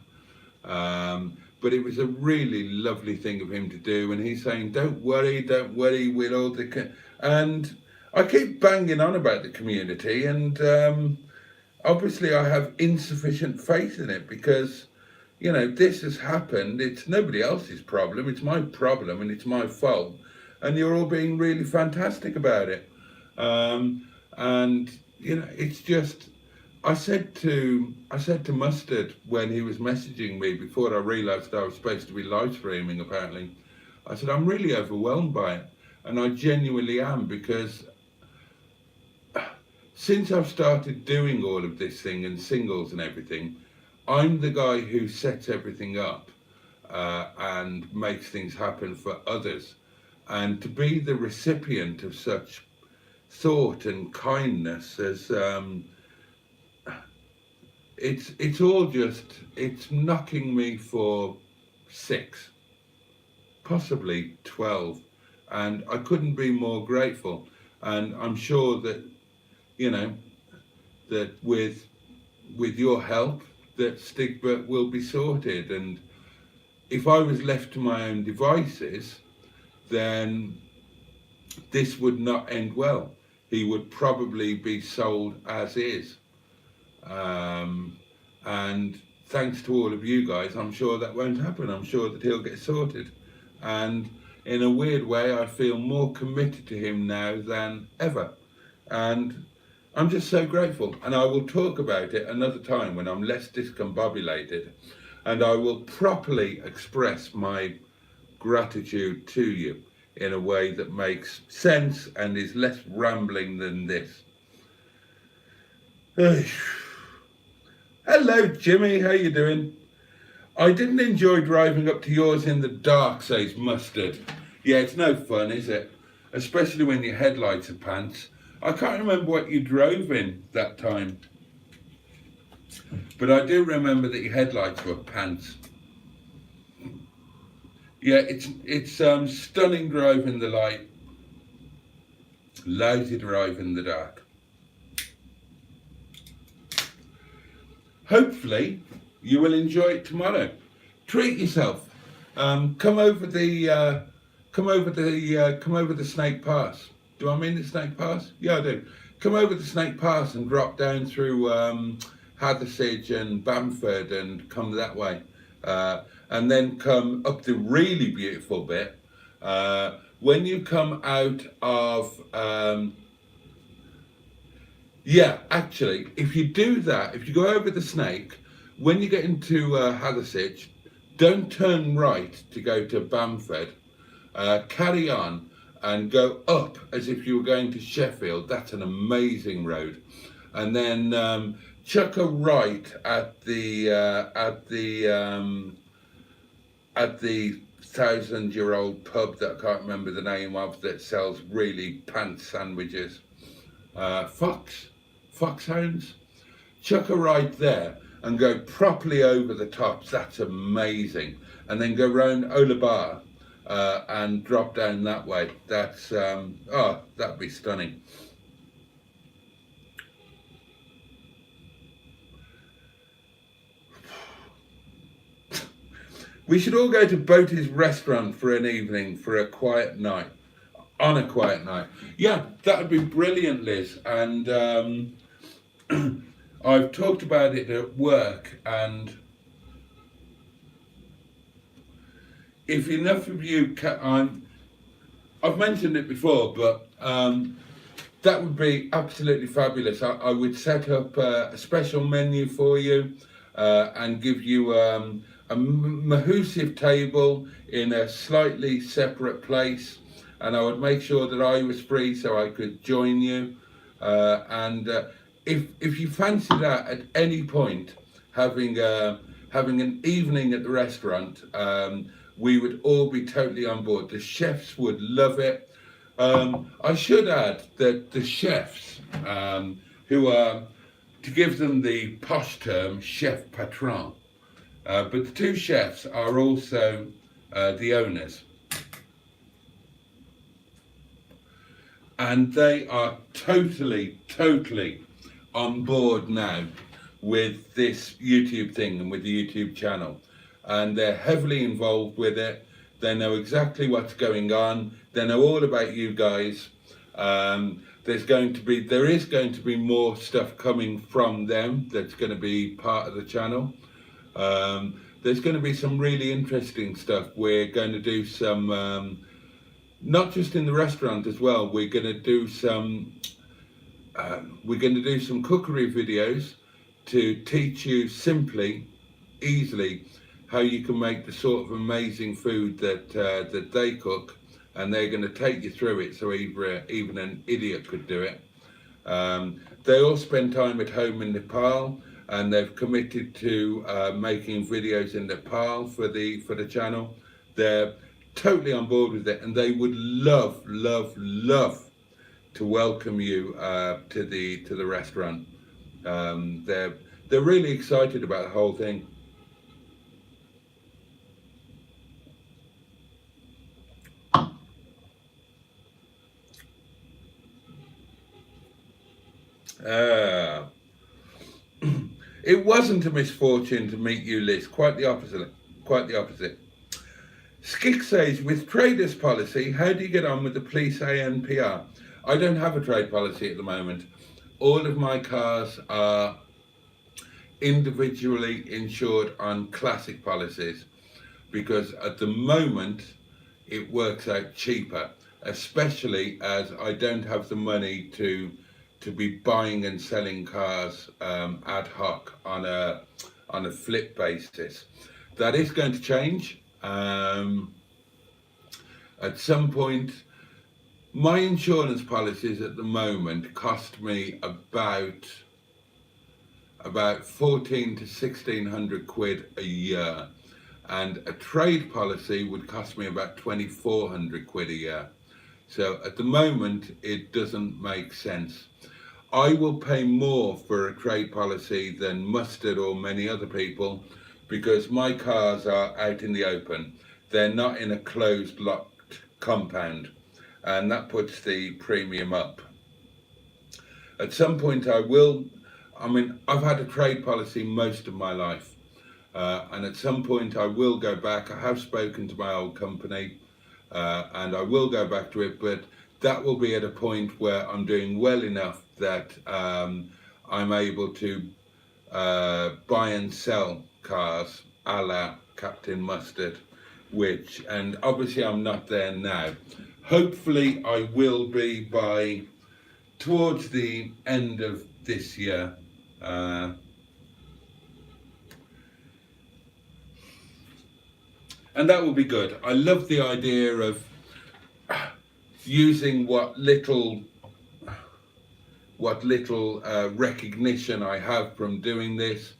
But it was a really lovely thing of him to do, and he's saying, don't worry, we'll all and I keep banging on about the community, and obviously I have insufficient faith in it, because, you know, this has happened. It's nobody else's problem. It's my problem, and it's my fault. And you're all being really fantastic about it. And, you know, it's just, I said to Mustard when he was messaging me before I realised I was supposed to be live streaming, apparently, I said, I'm really overwhelmed by it. And I genuinely am, because since I've started doing all of this thing and singles and everything, I'm the guy who sets everything up and makes things happen for others. And to be the recipient of such thought and kindness as it's all just, it's knocking me for 6, possibly 12, and I couldn't be more grateful. And I'm sure that, you know, that with your help, that Stigbert will be sorted. And if I was left to my own devices, then this would not end well. He would probably be sold as is. And thanks to all of you guys, I'm sure that won't happen. I'm sure that he'll get sorted. And in a weird way, I feel more committed to him now than ever. And I'm just so grateful. And I will talk about it another time when I'm less discombobulated, and I will properly express my gratitude to you in a way that makes sense and is less rambling than this. Hello, Jimmy, how you doing? I didn't enjoy driving up to yours in the dark, says Mustard. Yeah, it's no fun, is it? Especially when your headlights are pants. I can't remember what you drove in that time, but I do remember that your headlights were pants. Yeah, it's stunning drive in the light, lousy drive in the dark. Hopefully you will enjoy it tomorrow. Treat yourself. Come over the Snake Pass. Do I mean the Snake Pass? Yeah, I do. Come over the Snake Pass and drop down through Hathersage and Bamford and come that way. And then come up the really beautiful bit. When you come out of, yeah, actually, if you do that, if you go over the Snake, when you get into Hathersage, don't turn right to go to Bamford. Carry on and go up as if you were going to Sheffield. That's an amazing road. And then chuck a right at the 1,000-year-old pub that I can't remember the name of, that sells really pants sandwiches. Foxhounds. Chuck a right there and go properly over the tops. That's amazing. And then go round Olabar and drop down that way. That's oh, that'd be stunning. We should all go to Boaty's restaurant for an evening, for a quiet night. On a quiet night. Yeah, that would be brilliant, Liz. And I've talked about it at work, and if enough of you I've mentioned it before, but that would be absolutely fabulous. I would set up a special menu for you and give you a mahoosive table in a slightly separate place, and I would make sure that I was free so I could join you. And if you fancy that at any point, having an evening at the restaurant, we would all be totally on board. The chefs would love it. I should add that the chefs, who are, to give them the posh term, chef patron, but the two chefs are also the owners. And they are totally on board now with this YouTube thing and with the YouTube channel. And they're heavily involved with it. They know exactly what's going on. They know all about you guys. There is going to be more stuff coming from them that's going to be part of the channel. There's going to be some really interesting stuff. We're going to do some, not just in the restaurant as well. We're going to do some cookery videos to teach you simply, easily, how you can make the sort of amazing food that they cook, and they're going to take you through it so even an idiot could do it. They all spend time at home in Nepal, and they've committed to making videos in Nepal for the channel. They're totally on board with it, and they would love to welcome you to the restaurant. They're really excited about the whole thing. It wasn't a misfortune to meet you, Liz. Quite the opposite. Quite the opposite. Skick says, with traders policy, how do you get on with the police ANPR? I don't have a trade policy at the moment. All of my cars are individually insured on classic policies, because at the moment it works out cheaper, especially as I don't have the money to be buying and selling cars ad hoc on a flip basis. That is going to change. At some point, my insurance policies at the moment cost me about 14 to 1600 quid a year, and a trade policy would cost me about 2400 quid a year. So at the moment it doesn't make sense. I will pay more for a trade policy than Mustard or many other people, because my cars are out in the open. They're not in a closed, locked compound, and that puts the premium up. At some point I've had a trade policy most of my life, and at some point I will go back. I have spoken to my old company, and I will go back to it, but that will be at a point where I'm doing well enough that I'm able to buy and sell cars a la Captain Mustard, and obviously I'm not there now. Hopefully I will be by towards the end of this year. And that will be good. I love the idea of using what little recognition I have from doing this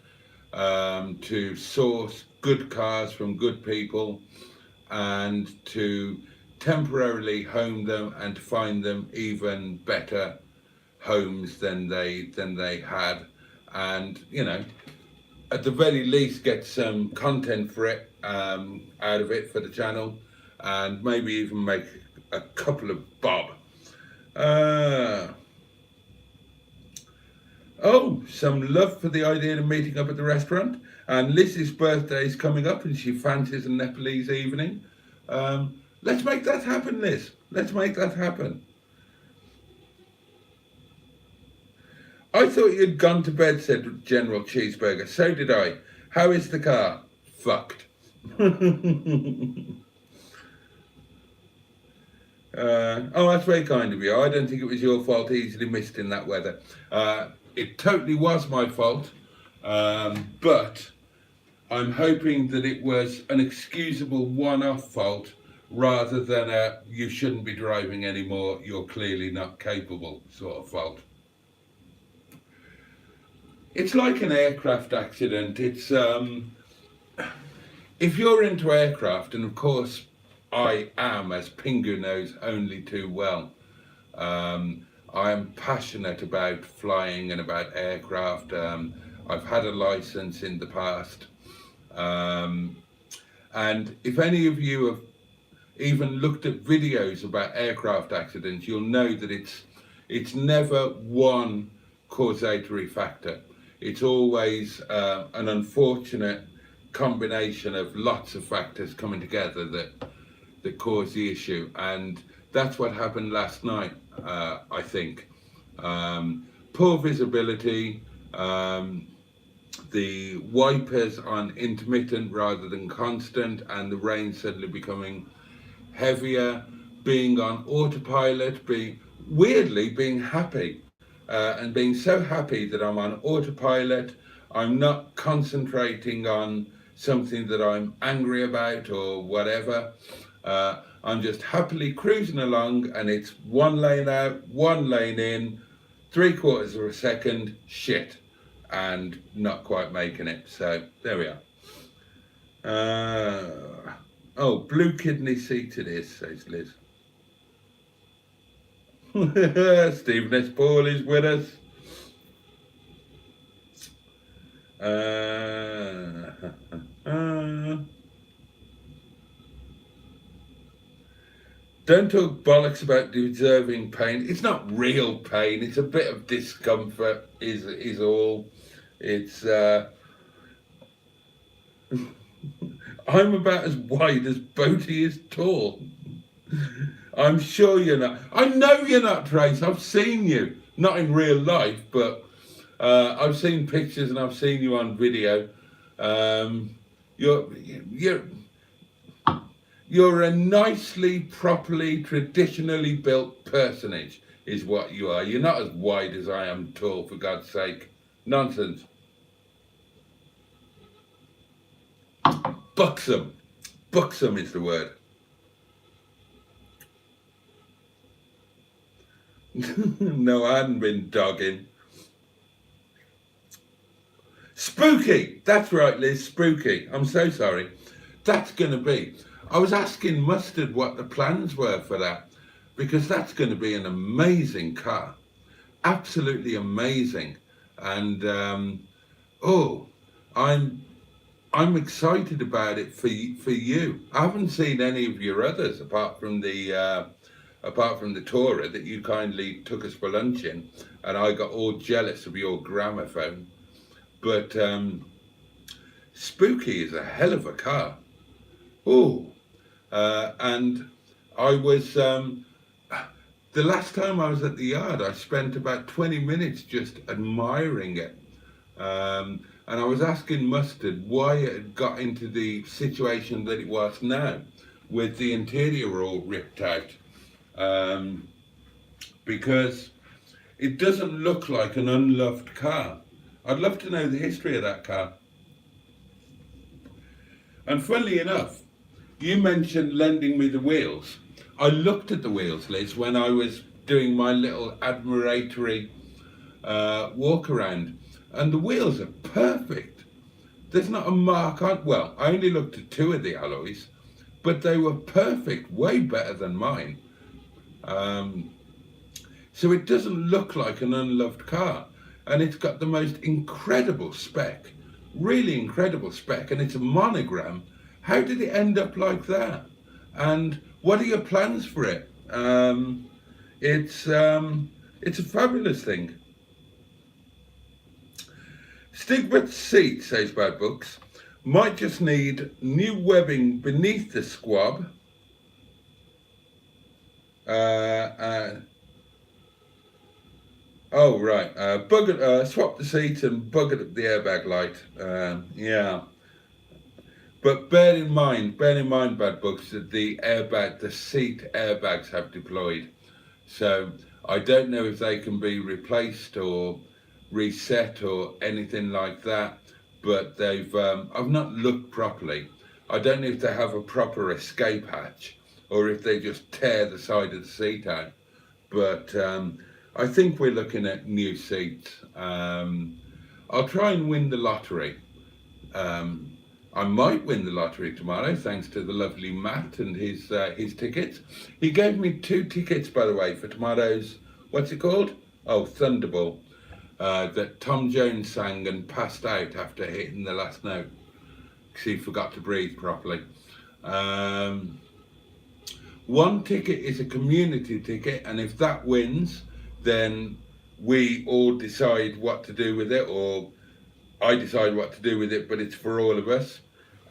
to source good cars from good people and to temporarily home them and to find them even better homes than they had, and you know, at the very least get some content for it out of it for the channel, and maybe even make a couple of bob. Oh, some love for the idea of meeting up at the restaurant, and Liz's birthday is coming up and she fancies a Nepalese evening. Let's make that happen, Liz. Let's make that happen. I thought you'd gone to bed, said General Cheeseburger. So did I. How is the car? Fucked. Oh, that's very kind of you. I don't think it was your fault, easily missed in that weather. It totally was my fault, but I'm hoping that it was an excusable one-off fault rather than a you shouldn't be driving anymore, you're clearly not capable sort of fault. It's like an aircraft accident. It's if you're into aircraft, and of course I am, as Pingu knows only too well. I am passionate about flying and about aircraft. I've had a license in the past. And if any of you have even looked at videos about aircraft accidents, you'll know that it's never one causatory factor. It's always an unfortunate combination of lots of factors coming together that cause the issue. And that's what happened last night, I think. Poor visibility, the wipers on intermittent rather than constant, and the rain suddenly becoming heavier, being on autopilot, weirdly being happy, and being so happy that I'm on autopilot. I'm not concentrating on something that I'm angry about or whatever. I'm just happily cruising along, and it's one lane out, one lane in, 3/4 of a second, shit, and not quite making it. So there we are. Oh, blue kidney seat it is, says Liz. Stephen S. Paul is with us. Don't talk bollocks about deserving pain. It's not real pain. It's a bit of discomfort is all. It's I'm about as wide as Boaty is tall. I'm sure you're not. I know you're not, Trace. I've seen you. Not in real life, but I've seen pictures and I've seen you on video. You're a nicely, properly, traditionally built personage, is what you are. You're not as wide as I am tall, for God's sake. Nonsense. Buxom. Buxom is the word. No, I hadn't been dogging. Spooky. That's right, Liz. Spooky. I'm so sorry. That's going to be. I was asking Mustard what the plans were for that, because that's going to be an amazing car. Absolutely amazing. And I'm excited about it for you. I haven't seen any of your others apart from the Tourer that you kindly took us for lunch in, and I got all jealous of your gramophone. But Spooky is a hell of a car. Oh, and I was the last time I was at the yard, I spent about 20 minutes just admiring it. And I was asking Mustard why it had got into the situation that it was now, with the interior all ripped out, because it doesn't look like an unloved car. I'd love to know the history of that car. And funnily enough, you mentioned lending me the wheels. I looked at the wheels, Liz, when I was doing my little admiratory walk around, and the wheels are perfect. There's not a mark on, well, I only looked at 2 of the alloys, but they were perfect, way better than mine. So it doesn't look like an unloved car, and it's got the most incredible spec, really incredible spec, and it's a monogram. How did it end up like that? And what are your plans for it? It's a fabulous thing. Stigbert's seat, says Bad Books, might just need new webbing beneath the squab. Oh right, swap the seat and buggered up the airbag light. Yeah, but bear in mind, Bad Books, that the seat airbags have deployed. So I don't know if they can be replaced or reset or anything like that. But they've, I've not looked properly. I don't know if they have a proper escape hatch or if they just tear the side of the seat out. But I think we're looking at new seats. I'll try and win the lottery. I might win the lottery tomorrow, thanks to the lovely Matt and his tickets. He gave me 2 tickets, by the way, for tomorrow's, what's it called? Oh, Thunderball, that Tom Jones sang and passed out after hitting the last note because he forgot to breathe properly. 1 ticket is a community ticket, and if that wins, then we all decide what to do with it, or I decide what to do with it, but it's for all of us.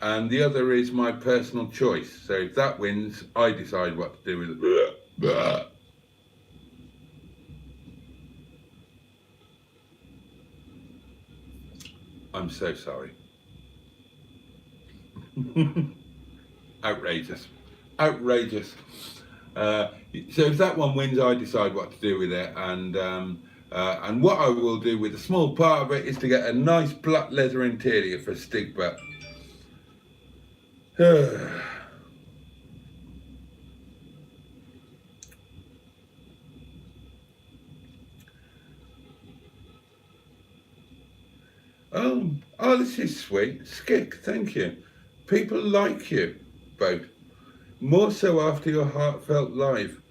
And the other is my personal choice. So if that wins, I decide what to do with it. I'm so sorry. Outrageous. Outrageous. So if that one wins, I decide what to do with it, and what I will do with a small part of it is to get a nice black leather interior for Stigbert. Oh, this is sweet. Skick, thank you. People like you, both. More so after your heartfelt live.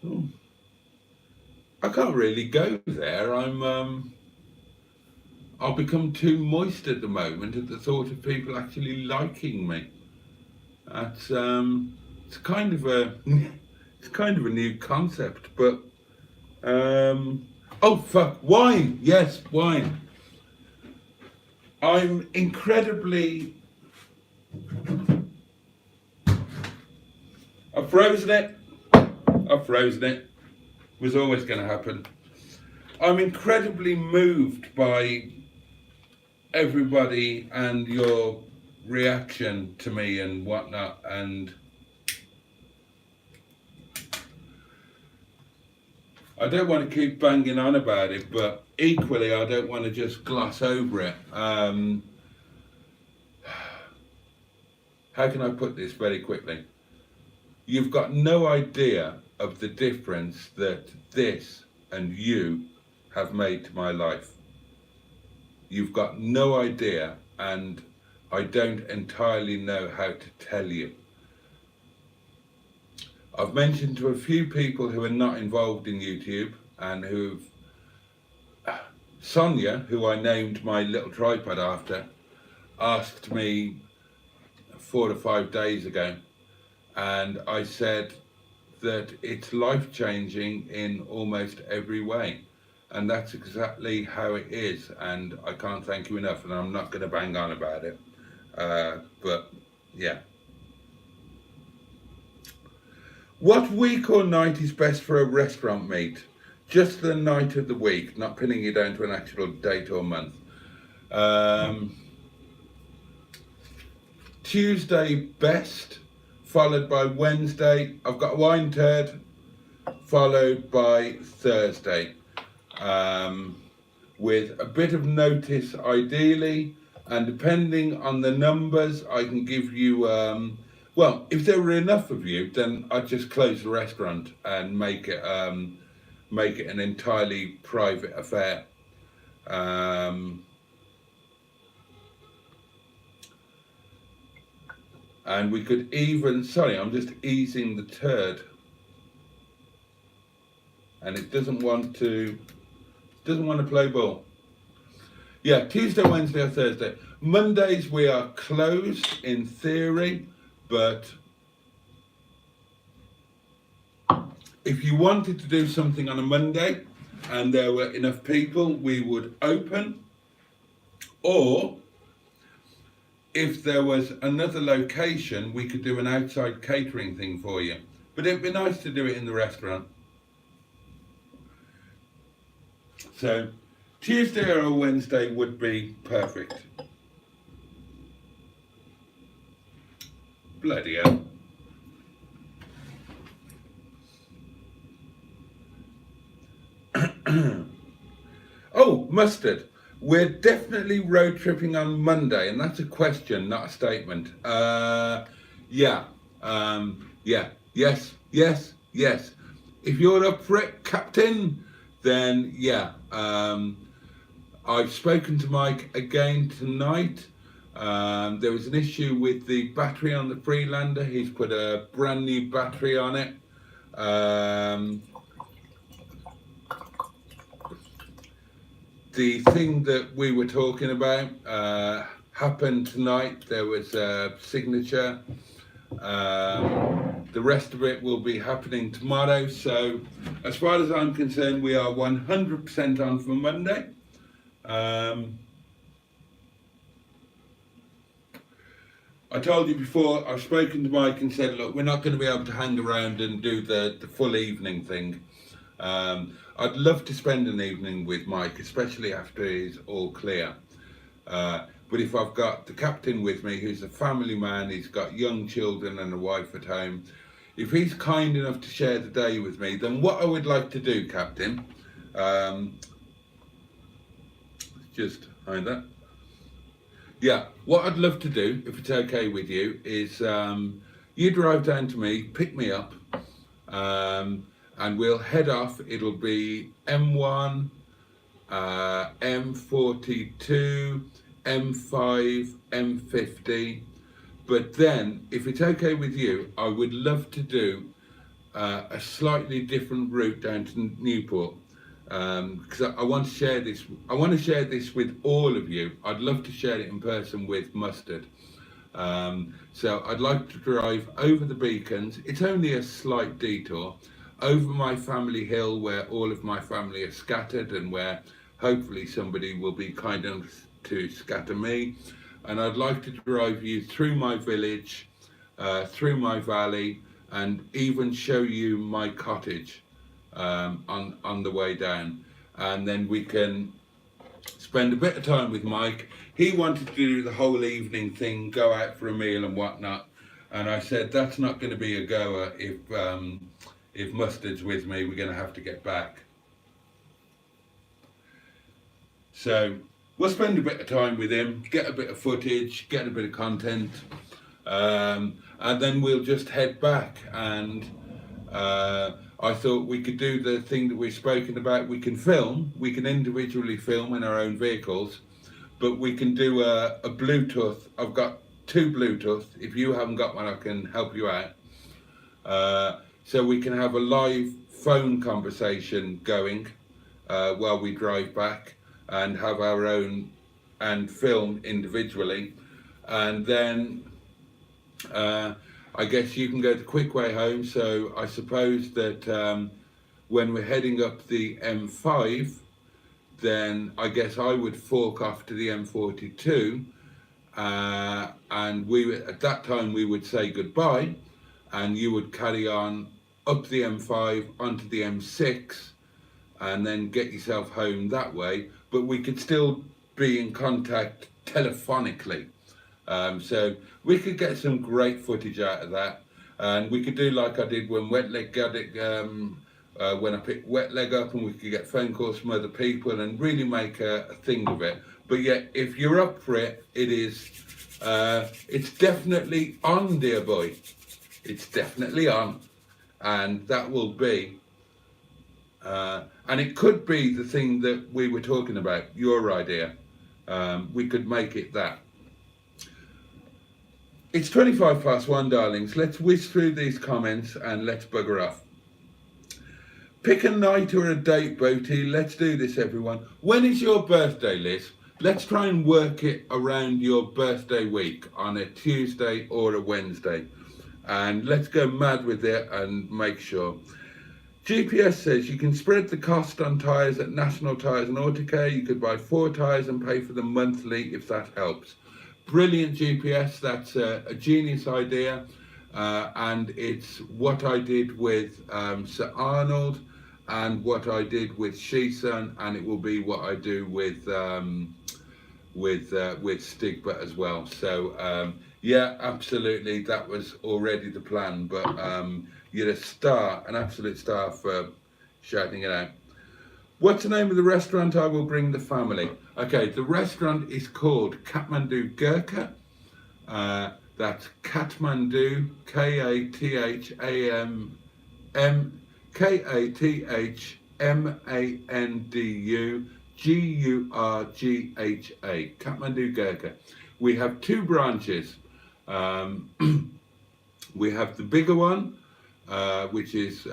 Oh. I can't really go there. I'll become too moist at the moment at the thought of people actually liking me. That's it's kind of a new concept, but oh fuck, wine. Yes, wine. I'm incredibly, I've frozen it. Was always going to happen. I'm incredibly moved by everybody and your reaction to me and whatnot, and I don't want to keep banging on about it, but equally I don't want to just gloss over it. How can I put this very quickly? You've got no idea of the difference that this and you have made to my life. You've got no idea, and I don't entirely know how to tell you. I've mentioned to a few people who are not involved in YouTube and who've, Sonia, who I named my little tripod after, asked me 4 or 5 days ago, and I said that it's life-changing in almost every way, and that's exactly how it is, and I can't thank you enough, and I'm not going to bang on about it, but yeah. What week or night is best for a restaurant meet? Just the night of the week, not pinning you down to an actual date or month. Tuesday best, followed by Wednesday. I've got wine turd, followed by Thursday. With a bit of notice ideally, and depending on the numbers, I can give you, well, if there were enough of you, then I'd just close the restaurant and make it an entirely private affair. And we could even, sorry, I'm just easing the turd. And it doesn't want to play ball. Yeah, Tuesday, Wednesday or Thursday. Mondays we are closed in theory, but if you wanted to do something on a Monday and there were enough people, we would open. Or if there was another location, we could do an outside catering thing for you. But it'd be nice to do it in the restaurant. So Tuesday or Wednesday would be perfect. Bloody hell. Oh, mustard. We're definitely road tripping on Monday, and that's a question, not a statement. Yeah. Yes. If you're up for it, Captain, then yeah. I've spoken to Mike again tonight. There was an issue with the battery on the Freelander. He's put a brand new battery on it. The thing that we were talking about happened tonight. There was a signature. The rest of it will be happening tomorrow. So as far as I'm concerned, we are 100% on for Monday. I told you before, I've spoken to Mike and said, look, we're not going to be able to hang around and do the full evening thing. I'd love to spend an evening with Mike, especially after he's all clear. But if I've got the captain with me, who's a family man, he's got young children and a wife at home, if he's kind enough to share the day with me, then what I would like to do, Captain, just hide that. Yeah, what I'd love to do, if it's okay with you, is you drive down to me, pick me up, and we'll head off. It'll be M1, M42, M5, M50. But then, if it's okay with you, I would love to do a slightly different route down to Newport. Because I want to share this. I want to share this with all of you. I'd love to share it in person with Mustard. So I'd like to drive over the beacons. It's only a slight detour over my family hill, where all of my family are scattered, and where hopefully somebody will be kind enough to scatter me. And I'd like to drive you through my village, through my valley, and even show you my cottage. On the way down, and then we can spend a bit of time with Mike. He wanted to do the whole evening thing, go out for a meal and whatnot, and I said that's not going to be a goer if Mustard's with me. We're going to have to get back. So we'll spend a bit of time with him, get a bit of footage, get a bit of content, and then we'll just head back. And I thought we could do the thing that we've spoken about. We can film, we can individually film in our own vehicles, but we can do a Bluetooth. I've got 2 Bluetooth. If you haven't got one, I can help you out. So we can have a live phone conversation going while we drive back, and have our own and film individually. And then I guess you can go the quick way home. So I suppose that when we're heading up the M5, then I guess I would fork off to the M42, and at that time we would say goodbye, and you would carry on up the M5 onto the M6, and then get yourself home that way. But we could still be in contact telephonically. So we could get some great footage out of that, and we could do like I did when Wetleg got it, when I picked Wetleg up, and we could get phone calls from other people and really make a thing of it. But yeah, if you're up for it, it's definitely on, dear boy. It's definitely on, and that will be, and it could be the thing that we were talking about, your idea. We could make it that. It's 1:25, darlings. Let's whiz through these comments and let's bugger off. Pick a night or a date, Boaty. Let's do this, everyone. When is your birthday, Liz? Let's try and work it around your birthday week on a Tuesday or a Wednesday. And let's go mad with it and make sure. GPS says you can spread the cost on tyres at National Tyres and Autocare. You could buy 4 tyres and pay for them monthly if that helps. Brilliant GPS, that's a genius idea. And it's what I did with Sir Arnold and what I did with Shison, and it will be what I do with Stigbert as well. So yeah, absolutely, that was already the plan, but you're a star, an absolute star for shouting it out. What's the name of the restaurant? I will bring the family. Okay, the restaurant is called Kathmandu Gurkha. That's Kathmandu, Kathmandu Gurkha, Kathmandu Gurkha. We have 2 branches. We have the bigger one, which is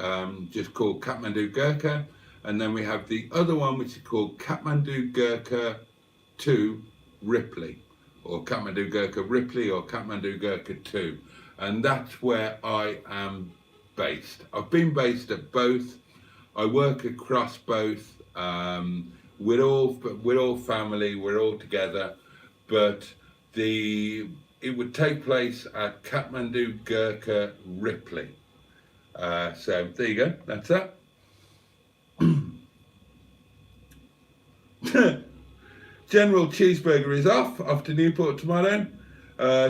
just called Kathmandu Gurkha, and then we have the other one, which is called Kathmandu Gurkha 2 Ripley, or Kathmandu Gurkha Ripley, or Kathmandu Gurkha 2, and that's where I am based. I've been based at both. I work across both. We're all family. We're all together, but it would take place at Kathmandu Gurkha Ripley. So there you go. That's that. General Cheeseburger is off to Newport tomorrow.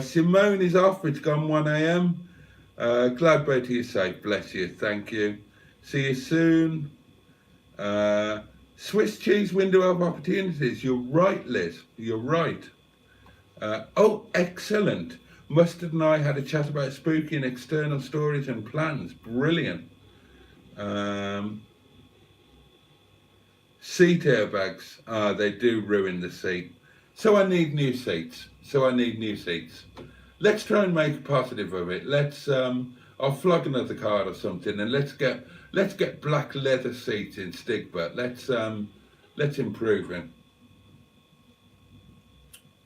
Simone is off. It's gone 1 a.m. Glad both of you safe. Bless you. Thank you. See you soon. Swiss cheese window of opportunities. You're right, Liz. You're right. Oh, excellent. Mustard and I had a chat about spooky and external storage and plans. Brilliant. Seat airbags. They do ruin the seat. So I need new seats. Let's try and make a positive of it. I'll flog another card or something, and let's get black leather seats in Stigbert. Let's improve him.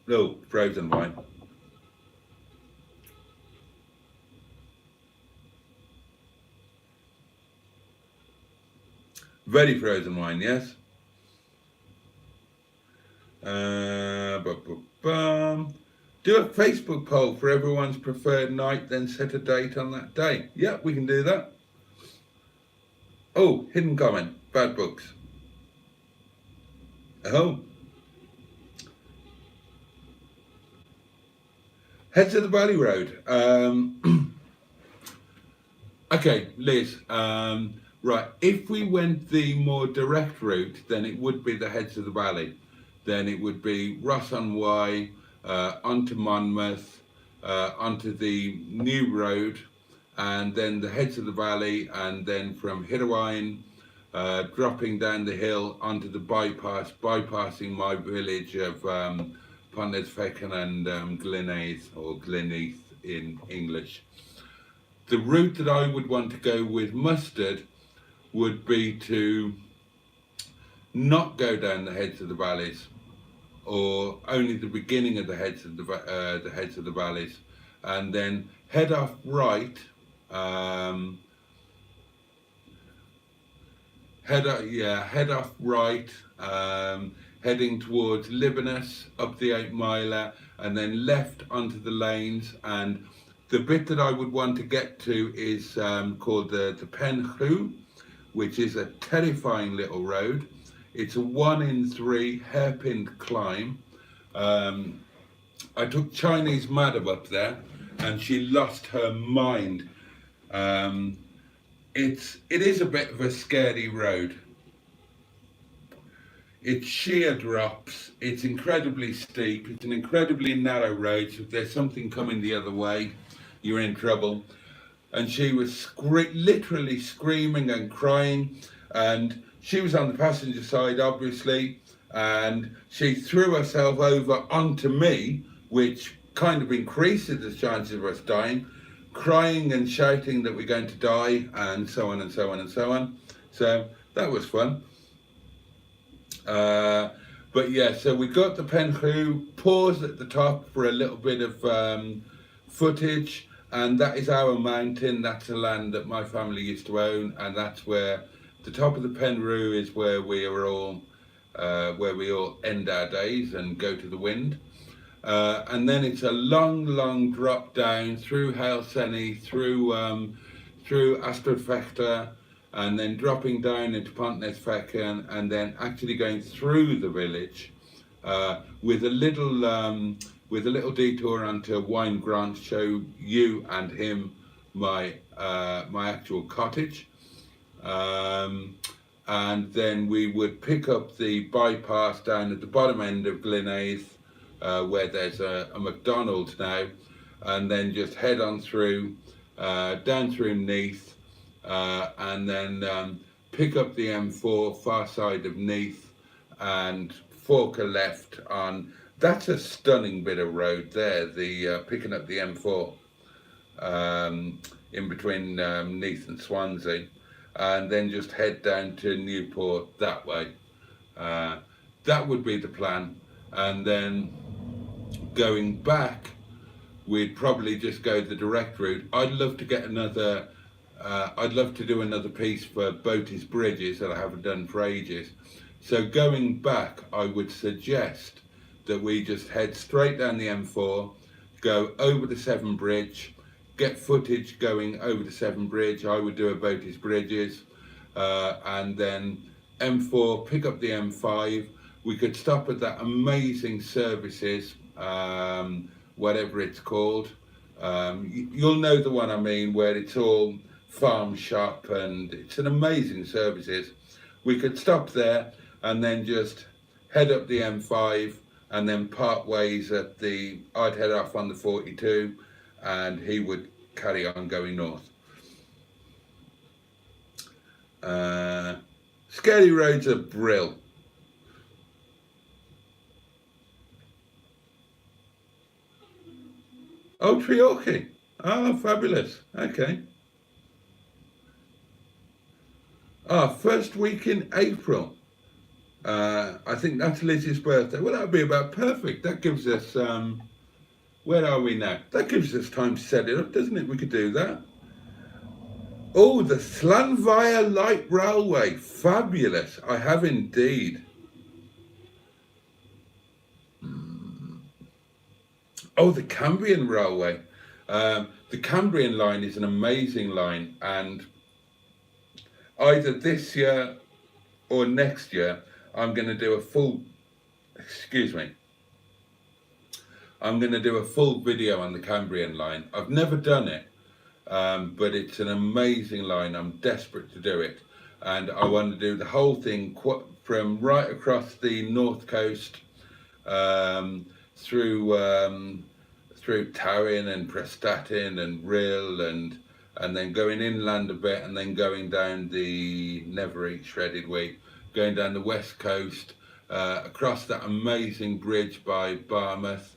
Oh, frozen wine. Very frozen wine, yes. Do a Facebook poll for everyone's preferred night, then set a date on that day. Yeah, we can do that. Oh, hidden comment. Bad books. Oh. Heads of the Valley Road. Okay, Liz. Right, if we went the more direct route, then it would be the Heads of the Valley. Then it would be Ross on Wye, onto Monmouth, onto the new road, and then the Heads of the Valley, and then from Hidderwine, dropping down the hill onto the bypass, bypassing my village of Ponnesfecken and Glenaith, or Gleneath in English. The route that I would want to go with Mustard would be to not go down the Heads of the Valleys, or only the beginning of the Heads of the Valleys, and then head off right. Head off right, heading towards Libanus, up the 8 miler, and then left onto the lanes. And the bit that I would want to get to is called the Penhu, which is a terrifying little road. It's a 1 in 3 hairpin climb. I took Chinese Madam up there and she lost her mind. It is a bit of a scary road. It's sheer drops, it's incredibly steep, it's an incredibly narrow road, so if there's something coming the other way, you're in trouble. And she was literally screaming and crying, and she was on the passenger side obviously, and she threw herself over onto me, which kind of increases the chances of us dying, crying and shouting that we're going to die, and so on and so on and so on. So that was fun. But yeah, so we got the Penhu, paused at the top for a little bit of footage, and that is our mountain. That's a land that my family used to own, and that's where the top of the Penhu is where we all end our days and go to the wind. And then it's a long drop down through Helsenni, through Astridfechter, and then dropping down into Pontnesfecken, and then actually going through the village with a little detour onto Winegrant, show you and him my actual cottage, and then we would pick up the bypass down at the bottom end of Glynneath, where there's a McDonald's now, and then just head on through down through Neath, and then pick up the M4 far side of Neath and fork a left on. That's a stunning bit of road there, the picking up the M4 in between Neath and Swansea, and then just head down to Newport that way. That would be the plan, and then going back, we'd probably just go the direct route. I'd love to get another, I'd love to do another piece for Boaty's Bridges that I haven't done for ages. So going back, I would suggest that we just head straight down the M4, go over the Severn Bridge, get footage going over the Severn Bridge. I would do a Boaty's Bridges, and then M4, pick up the M5. We could stop at that amazing services, whatever it's called. You'll know the one I mean, where it's all farm shop and it's an amazing services. We could stop there and then just head up the M5 and then part ways at I'd head off on the 42 and he would carry on going north. Scary roads are brill. Oh, Treorchy. Oh, fabulous. Okay. First week in April. I think that's Lizzie's birthday. Well, that would be about perfect. That gives us, where are we now? That gives us time to set it up, doesn't it? We could do that. Oh, the Llanfair Light Railway. Fabulous. I have indeed. Oh, the Cambrian Railway. The Cambrian line is an amazing line, and either this year or next year, I'm going to do a full, I'm going to do a full video on the Cambrian line. I've never done it, but it's an amazing line. I'm desperate to do it, and I want to do the whole thing from right across the north coast, through Towyn and Prestatyn and Rhyl, and then going inland a bit, and then going down the Never Eat Shredded Wheat, going down the west coast, across that amazing bridge by Barmouth,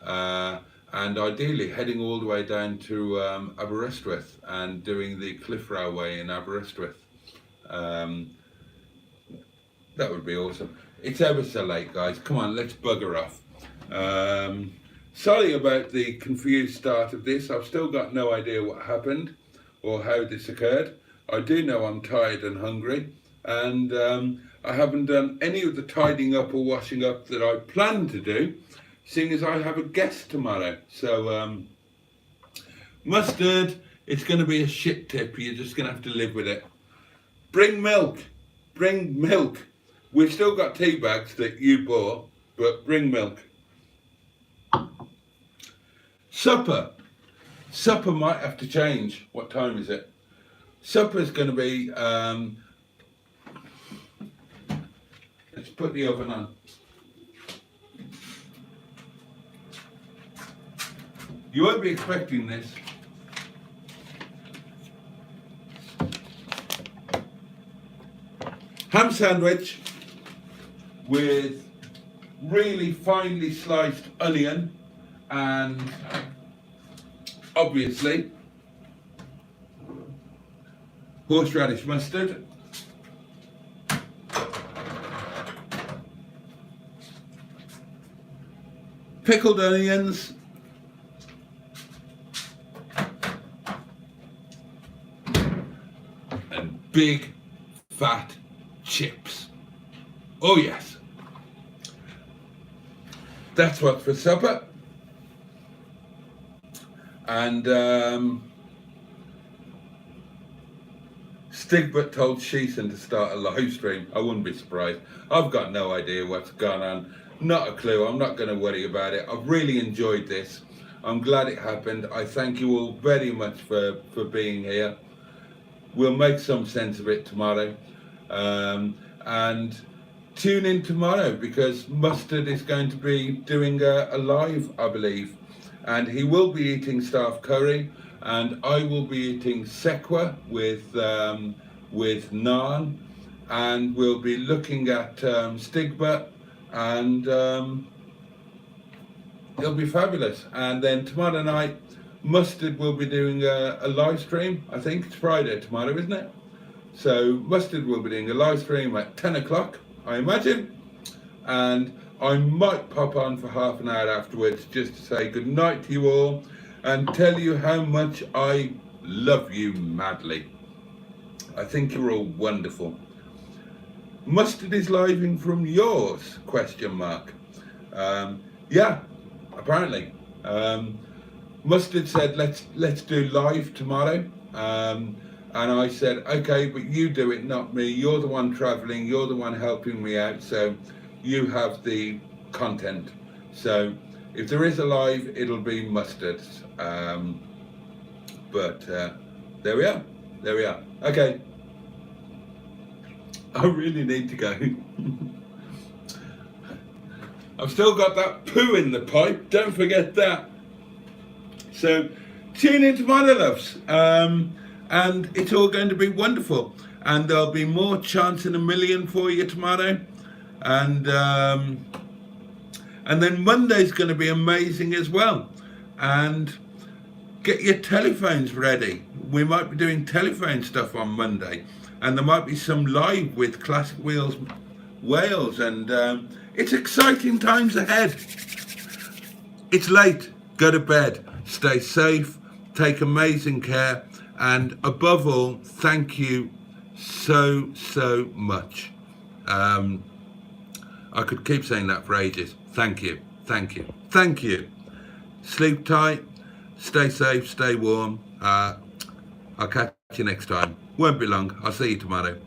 and ideally heading all the way down to Aberystwyth and doing the Cliff Railway in Aberystwyth. That would be awesome. It's ever so late, guys. Come on, let's bugger off. Sorry about the confused start of this. I've still got no idea what happened or how this occurred. I do know I'm tired and hungry, and I haven't done any of the tidying up or washing up that I planned to do, seeing as I have a guest tomorrow. So Mustard, it's going to be a shit tip. You're just going to have to live with it. Bring milk. Bring milk. We've still got tea bags that you bought, but bring milk. Supper. Supper might have to change. What time is it? Supper's going to be, let's put the oven on. You won't be expecting this. Ham sandwich with really finely sliced onion and obviously horseradish mustard, pickled onions, and big fat chips. Oh yes, that's what's for supper. And Stepspeed told Shison to start a live stream. I wouldn't be surprised. I've got no idea what's going on. Not a clue. I'm not going to worry about it. I've really enjoyed this. I'm glad it happened. I thank you all very much for being here. We'll make some sense of it tomorrow. And tune in tomorrow because Mustard is going to be doing a live, I believe. And he will be eating staff curry, and I will be eating sekwa with naan, and we'll be looking at Stepspeed, and it'll be fabulous. And then tomorrow night, Mustard will be doing a live stream. I think it's Friday tomorrow, isn't it? So Mustard will be doing a live stream at 10 o'clock, I imagine, and I might pop on for half an hour afterwards just to say good night to you all and tell you how much I love you madly. I think you're all wonderful. Mustard is living from yours, question mark. Yeah, apparently. Mustard said let's do live tomorrow. And I said, okay, but you do it, not me. You're the one traveling, you're the one helping me out, so you have the content. So if there is a live, it'll be Mustard. But there we are. There we are. Okay. I really need to go. I've still got that poo in the pipe. Don't forget that. So tune in tomorrow, loves. And it's all going to be wonderful. And there'll be more chance in a million for you tomorrow. And then Monday's going to be amazing as well. And get your telephones ready. We might be doing telephone stuff on Monday, and there might be some live with Classic Wheels Wales, and it's exciting times ahead. It's late. Go to bed. Stay safe. Take amazing care. And above all, thank you so much. I could keep saying that for ages. Thank you, thank you, thank you. Sleep tight, stay safe, stay warm. I'll catch you next time. Won't be long. I'll see you tomorrow.